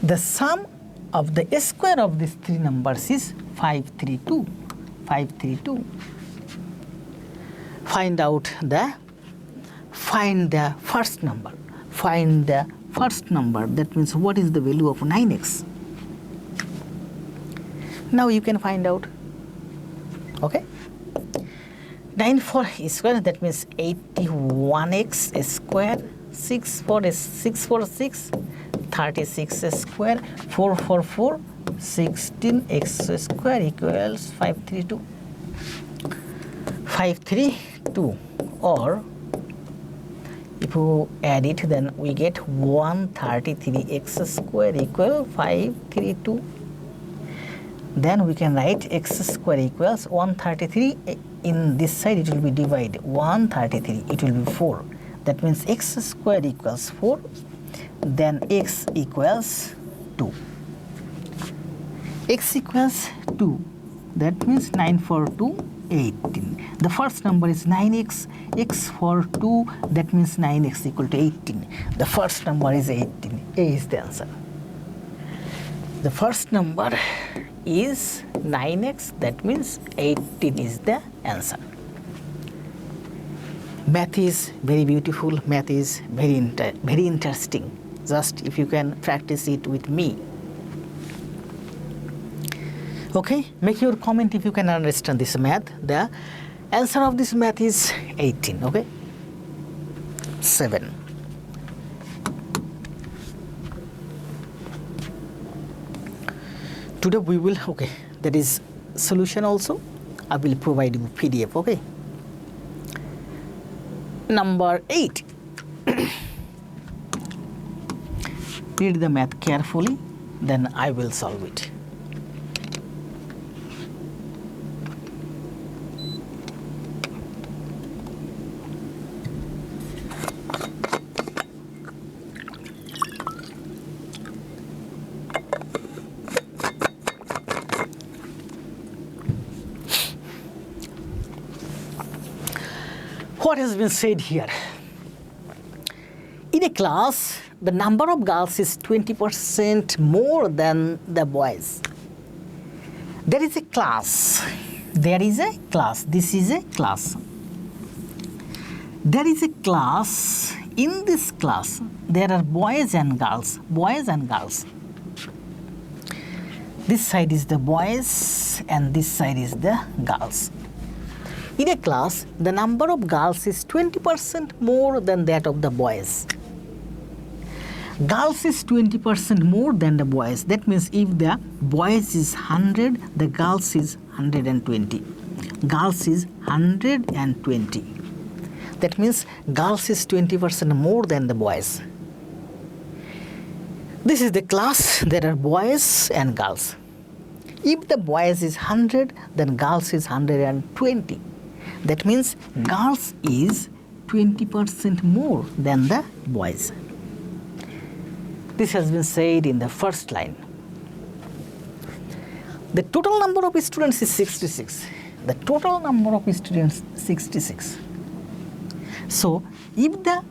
The sum of the square of these 3 numbers is 532. Find the first number. That means what is the value of 9x? Now you can find out. Okay. 9 4 is square, that means 81x square. 6 4 is 6 4 6, 36 square. 4 4 4, 16x square equals 532. 532, or if you add it, then we get 133x square equal 532. Then we can write x square equals 133. In this side it will be divided 133, it will be 4. That means x square equals 4. Then x equals 2. X equals 2. That means 9 4 2, 18. The first number is 9x, x for 2, that means 9x equal to 18. The first number is 18. A is the answer. The first number is 9x, that means 18 is the answer. Math is very beautiful, math is very interesting. Just if you can practice it with me. Okay, make your comment if you can understand this math. The answer of this math is 18, okay? 7. Today we will, okay, that is solution also. I will provide you PDF, okay? Number 8. Read the math carefully, then I will solve it. What has been said here? In a class, the number of girls is 20% more than the boys. There is a class. There is a class. This is a class. There is a class. In this class, there are boys and girls. Boys and girls. This side is the boys and this side is the girls. In a class, the number of girls is 20% more than that of the boys. Girls is 20% more than the boys. That means if the boys is 100, the girls is 120. Girls is 120. That means girls is 20% more than the boys. This is the class. There are boys and girls. If the boys is 100, then girls is 120. That means girls is 20% more than the boys. This has been said in the first line. The total number of students is 66. The total number of students 66. So if the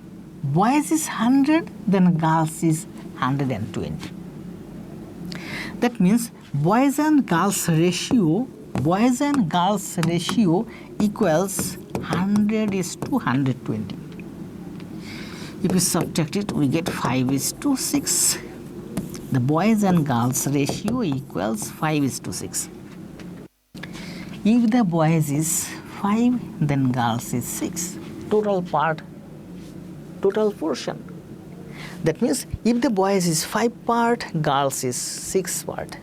boys is 100, then girls is 120. That means boys and girls ratio equals 100 is to 120. If we subtract it, we get 5 is to 6. The boys and girls ratio equals 5 is to 6. If the boys is 5, then girls is 6. Total portion. That means if the boys is 5 part, girls is 6 part.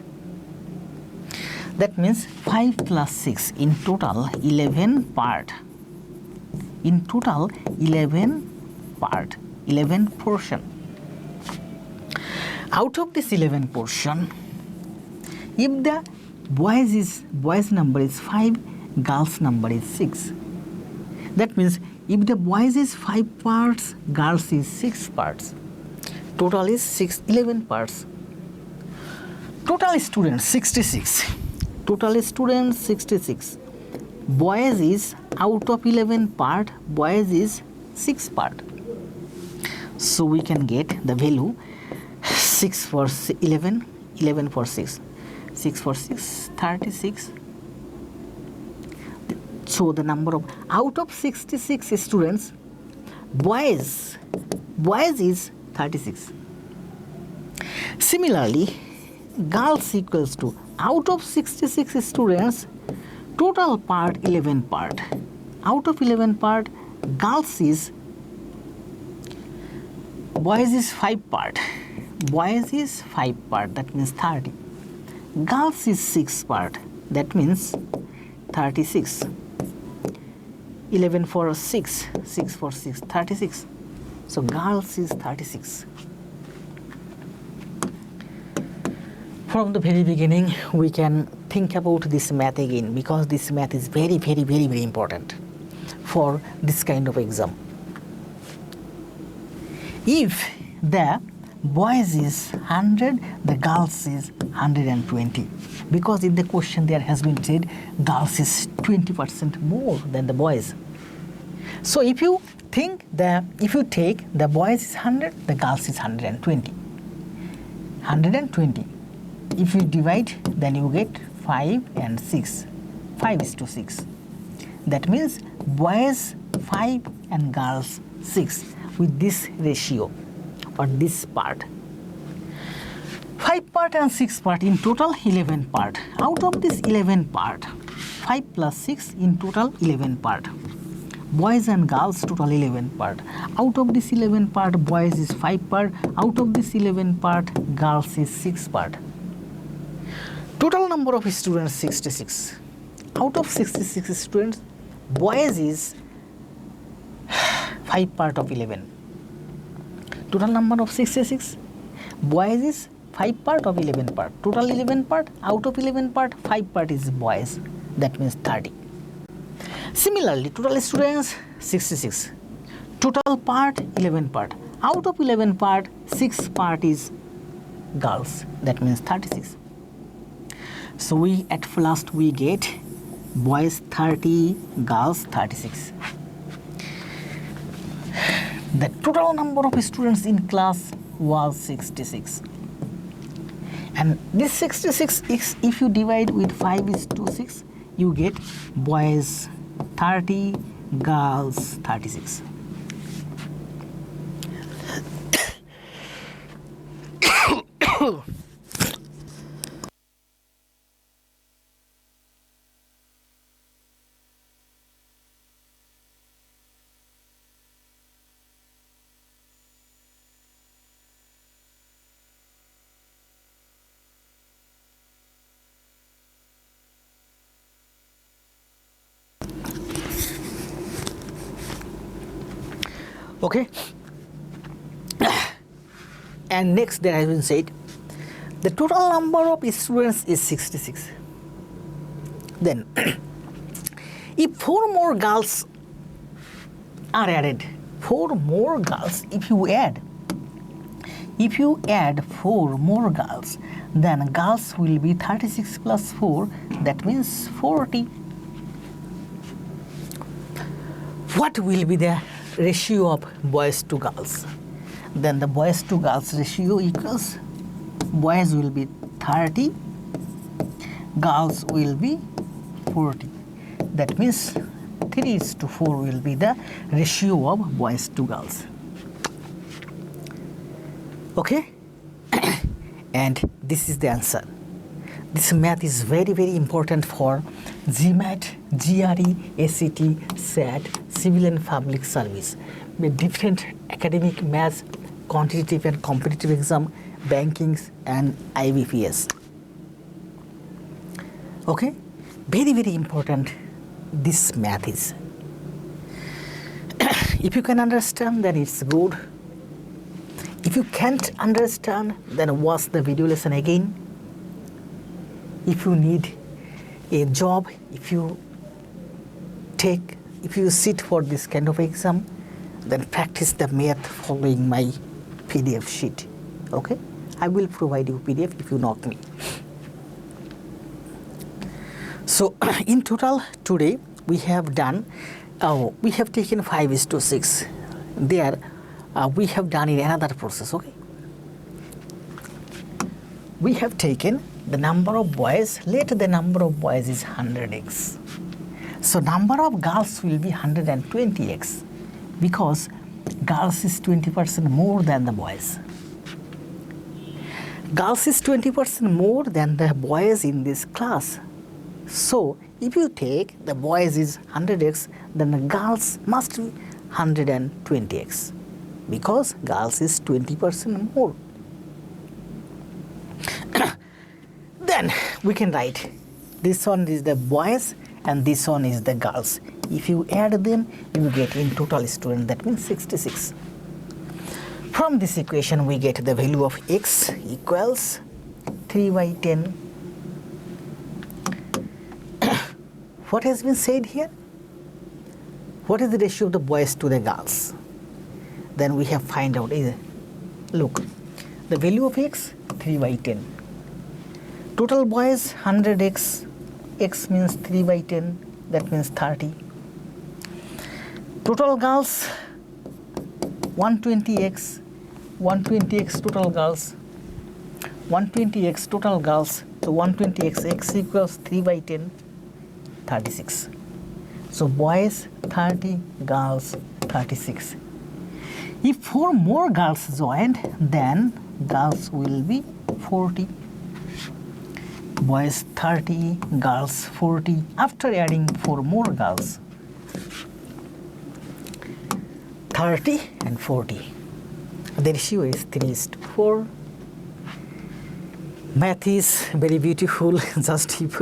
That means 5 plus 6, in total 11 part. In total 11 part, 11 portion. Out of this 11 portion, if the boys number is 5, girls number is 6. That means if the boys is 5 parts, girls is 6 parts. Total is 11 parts. Total students 66. Total students 66. Boys is out of 11 part, boys is 6 part. So we can get the value 6 for 11, 11 for 6. 6 for 6, 36. So the number of, out of 66 students, boys is 36. Similarly, girls equals to, out of 66 students, total part 11 part. Out of 11 part, girls is, boys is 5 part. Boys is 5 part, that means 30. Girls is 6 part, that means 36. 11 for 6, 6 for 6, 36. So girls is 36. From the very beginning, we can think about this math again, because this math is very, very, very, very important for this kind of exam. If the boys is 100, the girls is 120, because in the question there has been said girls is 20% more than the boys. So if you take the boys is 100, the girls is 120. 120. If you divide, then you get 5 and 6. 5:6. That means boys 5 and girls 6 with this ratio or this part. 5 part and 6 part, in total 11 part. Out of this 11 part, 5 plus 6, in total 11 part. Boys and girls total 11 part. Out of this 11 part, boys is 5 part. Out of this 11 part, girls is 6 part. Total number of students 66. Out of 66 students, boys is 5 part of 11. Total number of 66, boys is 5 part of 11 part. Total 11 part, out of 11 part, 5 part is boys. That means 30. Similarly, total students 66. Total part 11 part. Out of 11 part, 6 part is girls. That means 36. So we at last we get boys 30, girls 36. The total number of students in class was 66. And this 66, if you divide with 5:6, you get boys 30, girls 36. Okay, and next there has been said the total number of students is 66. Then if 4 more girls are added, 4 more girls, if you add 4 more girls, then girls will be 36 plus 4, that means 40. What will be the ratio of boys to girls? Then the boys to girls ratio equals boys will be 30, girls will be 40. That means 3:4 will be the ratio of boys to girls. Okay, and this is the answer. This math is very, very important for GMAT, GRE, SAT, SAT, Civil and Public Service, with different academic maths, quantitative and competitive exam, bankings and IBPS. Okay, very, very important this math is. If you can understand, then it's good. If you can't understand, then watch the video lesson again. If you need a job, if you sit for this kind of exam, then practice the math following my PDF sheet. Okay, I will provide you PDF if you knock me. So in total today we have done, we have taken 5:6. There we have done in another process. Okay, we have taken the number of boys. Let the number of boys is 100x. So number of girls will be 120x, because girls is 20% more than the boys. Girls is 20% more than the boys in this class. So if you take the boys is 100x, then the girls must be 120x, because girls is 20% more. Then we can write this one is the boys and this one is the girls. If you add them, you get in total student, that means 66. From this equation we get the value of x equals 3/10. What has been said here? What is the ratio of the boys to the girls? Then we have find out, look, the value of x 3/10. Total boys 100x, x means 3 by 10, that means 30. Total girls 120x, 120x total girls, 120x total girls, so 120x, x equals 3 by 10, 36. So boys 30, girls 36. If 4 more girls joined, then girls will be 40. Boys 30, girls 40. After adding 4 more girls, 30 and 40. The ratio is 3:4. Math is very beautiful. Just if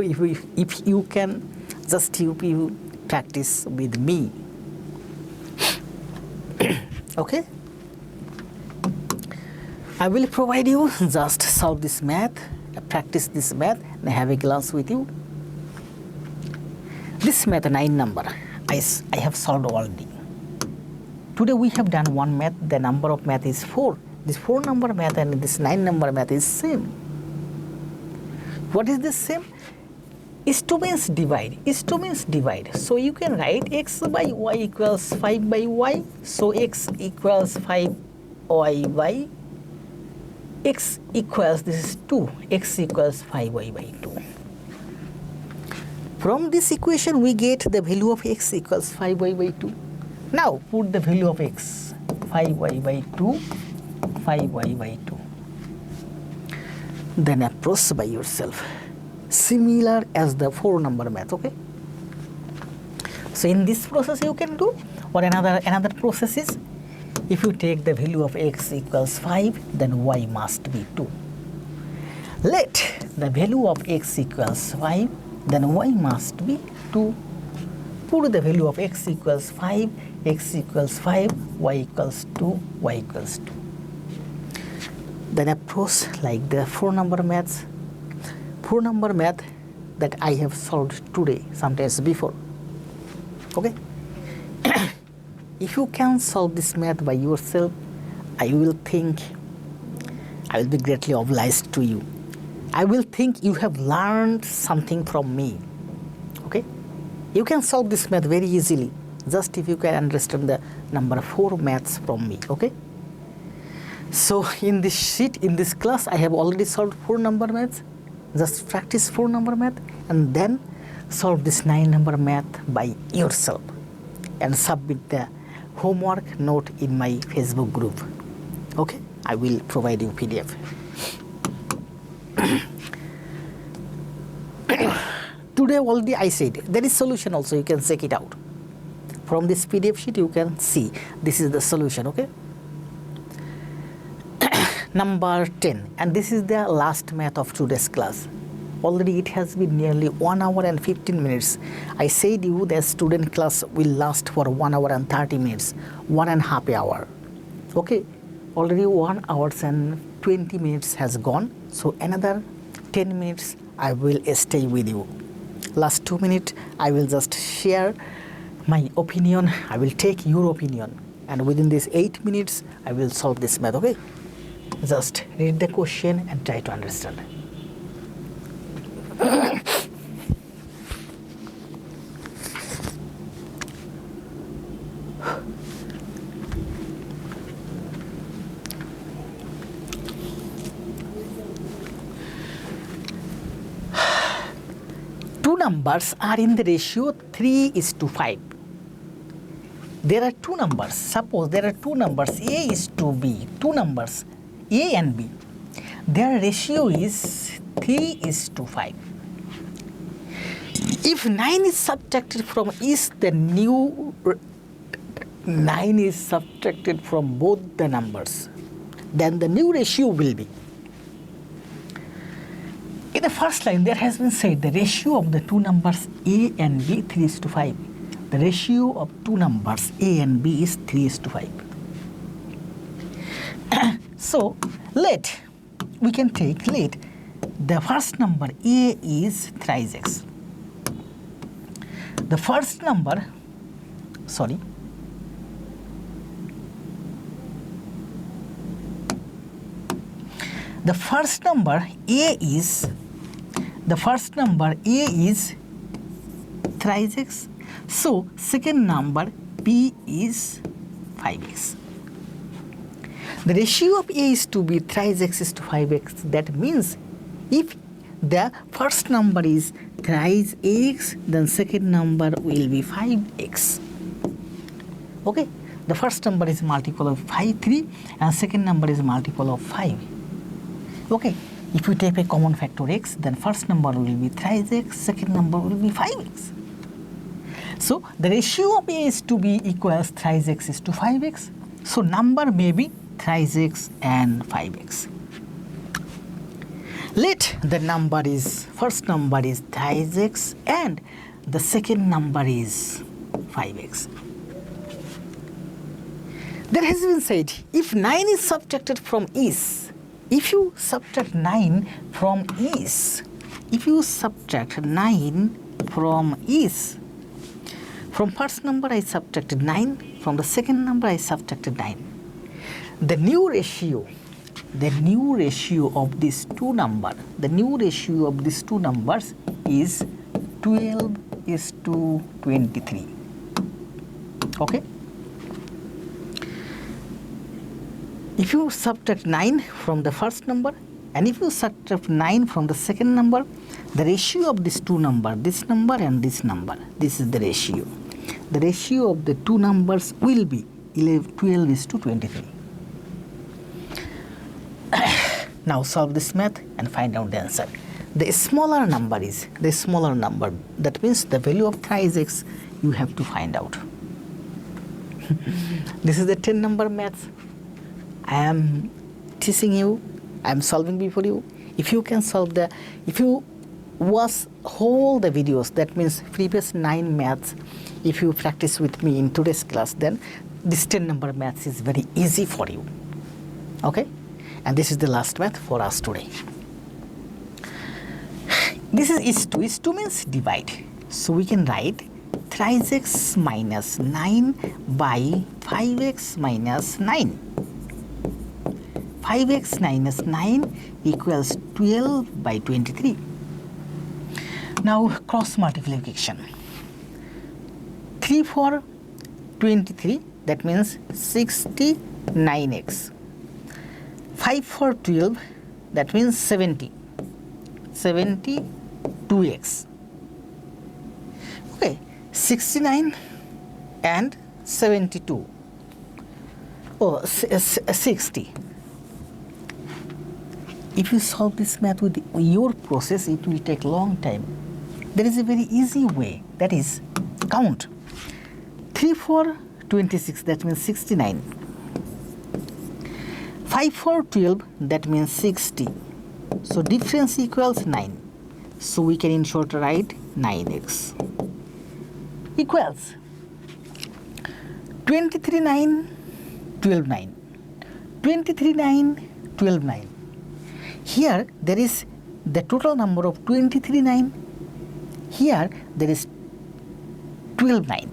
you can, just if you practice with me. Okay? I will provide you, just solve this math, practice this math, and have a glance with you. This math 9 number, I have solved already. Today we have done one math, the number of math is 4. This 4 number math and this 9 number math is same. What is this same? Is 2 means divide. Is 2 means divide. So you can write x by y equals 5 by y. So x equals 5 y by x equals, this is 2. X equals 5y by 2. From this equation we get the value of x equals 5y by 2. Now put the value of x, 5y by 2, 5y by 2. Then approach by yourself, similar as the 4 number math, okay? So in this process you can do, or another process is, if you take the value of x equals 5, then y must be 2. Let the value of x equals 5, then y must be 2. Put the value of x equals 5, x equals 5, y equals 2, y equals 2. Then approach like the 4 number maths. 4 number math that I have solved today, sometimes before. Okay? If you can solve this math by yourself, I will be greatly obliged to you. I will think you have learned something from me. Okay? You can solve this math very easily, just if you can understand the number 4 maths from me. Okay? So in this sheet, in this class, I have already solved 4 number maths. Just practice 4 number math and then solve this 9 number math by yourself and submit the homework note in my Facebook group. Okay? I will provide you PDF. Today already I said there is solution also, you can check it out. From this PDF sheet you can see this is the solution. Okay? Number 10, and this is the last math of today's class. Already it has been nearly 1 hour and 15 minutes. I said you the student class will last for 1 hour and 30 minutes, 1.5 hour. Okay, already 1 hour and 20 minutes has gone. So another 10 minutes I will stay with you. Last 2 minutes I will just share my opinion. I will take your opinion, and within these 8 minutes I will solve this math. Okay? Just read the question and try to understand. Two numbers are in the ratio 3:5. There are two numbers. Suppose there are two numbers, A is to B, two numbers, A and B. Their ratio is 3:5. If 9 is subtracted from each, the new 9 is subtracted from both the numbers, then the new ratio will be. In the first line, there has been said the ratio of the two numbers A and B 3:5. The ratio of two numbers A and B is 3:5. So we can take the first number A is thrice x. The first number, the first number A is The first number A is thrice x. So second number B is 5x. The ratio of A is to B thrice x is to 5x. That means if the first number is thrice x, then second number will be 5x. Okay, the first number is multiple of 3 and second number is multiple of 5. Okay, if you take a common factor x, then first number will be thrice x, second number will be 5x. So the ratio of A is to B equals thrice x is to 5x. So number may be thrice x and 5x. Let the number is, first number is thrice x and the second number is 5x. There has been said, if 9 is subtracted from is, if you subtract 9 from is, if you subtract 9 from is, from first number I subtracted 9, from the second number I subtracted 9. The new ratio of these two numbers, is 12 is to 23. Okay? If you subtract 9 from the first number and if you subtract 9 from the second number, the ratio of these two numbers, this number and this number, this is the ratio. The ratio of the two numbers will be 12 is to 23. Now solve this math and find out the answer. The smaller number is the smaller number. That means the value of thrice x you have to find out. This is the 10 number maths. I am teaching you, I am solving before you. If you can solve if you watch whole the videos, that means previous 9 maths, if you practice with me in today's class, then this 10 number maths is very easy for you. Okay? And this is the last math for us today. This is 2. Is 2 means divide. So we can write thrice x minus 9 by 5x minus 9. 5x minus 9 equals 12 by 23. Now cross multiplication. 3 for 23, that means 69x. 5 for 12, that means 72x. Okay, 69 and 72. Oh, 60. If you solve this math with your process, it will take long time. There is a very easy way, that is count. 3 for 26, that means 69. 5 for 12, that means 60. So difference equals 9. So we can in short write 9x equals 23 9, 12 9. 23 9, 12 9. Here there is the total number of 23 9. Here there is 12 9.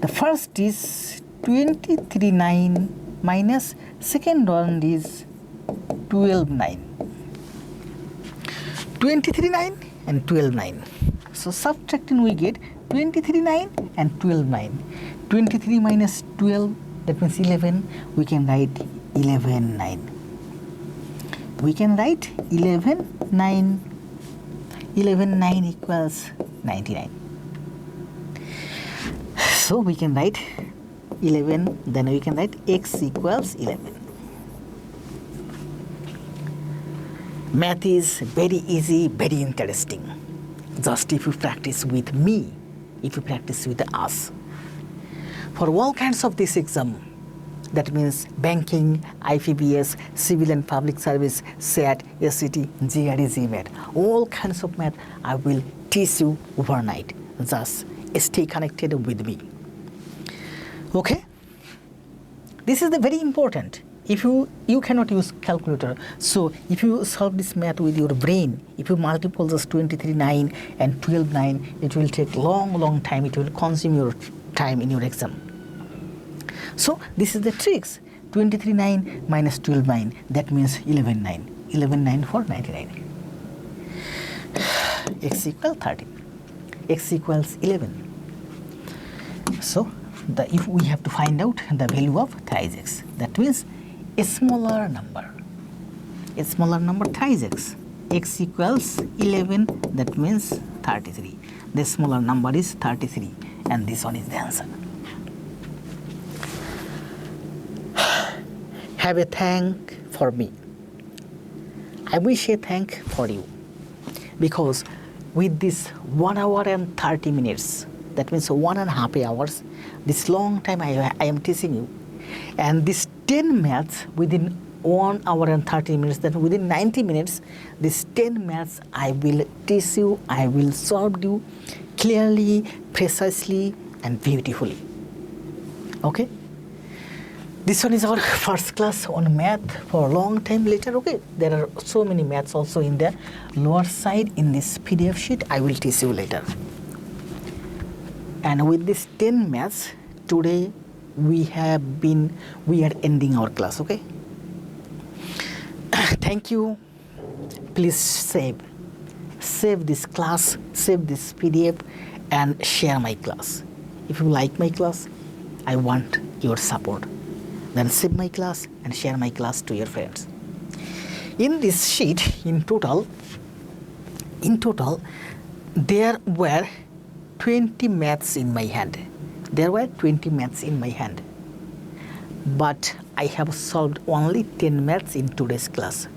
The first is 23 9 minus second one is 12 9. 23 9 and 12 9. So subtracting we get 23 9 and 12 9. 23 minus 12, that means 11. We can write 11 9. We can write 11 9. 11 9 equals 99. So we can write 11, then we can write x equals 11. Math is very easy, very interesting. Just if you practice with me, if you practice with us. For all kinds of this exam, that means banking, IPBS, civil and public service, SAT, SCT, GRE, GMAT, all kinds of math I will teach you overnight. Just stay connected with me. Okay? This is the very important. If you cannot use calculator, so if you solve this math with your brain, if you multiply just 23 9 and 12 9, it will take long time. It will consume your time in your exam. So this is the tricks. 23 9 minus 12 9, that means 11 9. 11 9 for 99. x equal 13, x equals 11. So if we have to find out the value of thrice x, that means a smaller number thrice x equals 11, that means 33. The smaller number is 33, and this one is the answer. Have a thank for me. I wish a thank for you, because with this 1 hour and 30 minutes, that means 1.5 hours, this long time I am teaching you, and this 10 maths within 1 hour and 30 minutes, that within 90 minutes, this 10 maths I will teach you, I will solve you clearly, precisely, and beautifully. Okay? This one is our first class on math for a long time later. Okay, there are so many maths also in the lower side in this PDF sheet. I will teach you later. And with this 10 maths, today we are ending our class. Okay. Thank you. Please save this class, save this PDF, and share my class. If you like my class, I want your support. Then save my class and share my class to your friends. In this sheet, in total, there were 20 maths in my hand. But I have solved only 10 maths in today's class.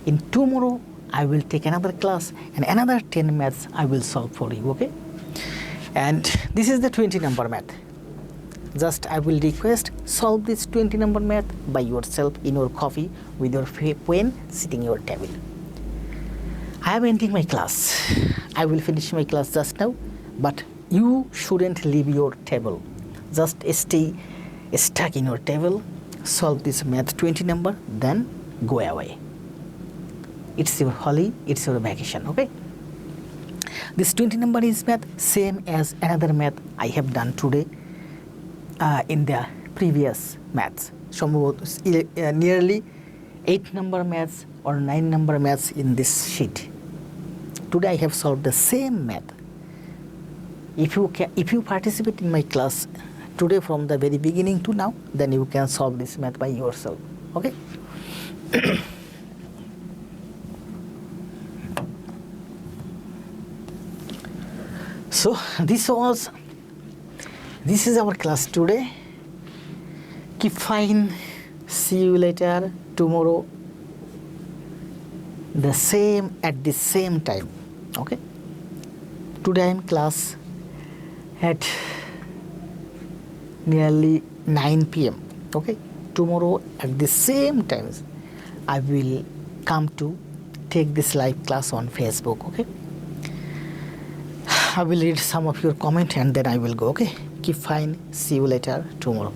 In tomorrow, I will take another class and another 10 maths I will solve for you, okay? And this is the 20 number math. Just I will request, solve this 20 number math by yourself in your coffee with your pen sitting your table. I am ending my class. I will finish my class just now, but you shouldn't leave your table. Just stay stuck in your table, solve this math 20 number, then go away. It's your holiday, it's your vacation, okay? This 20 number is math, same as another math I have done today in the previous maths. Nearly 8 number maths or 9 number maths in this sheet. Today I have solved the same math. If you participate in my class today from the very beginning to now, then you can solve this math by yourself, okay? So this is our class today. Keep fine. See you later tomorrow at the same time, okay? Today I am class at nearly 9 p.m. okay? Tomorrow at the same time I will come to take this live class on Facebook, okay? I will read some of your comment and then I will go, okay? Keep fine. See you later tomorrow.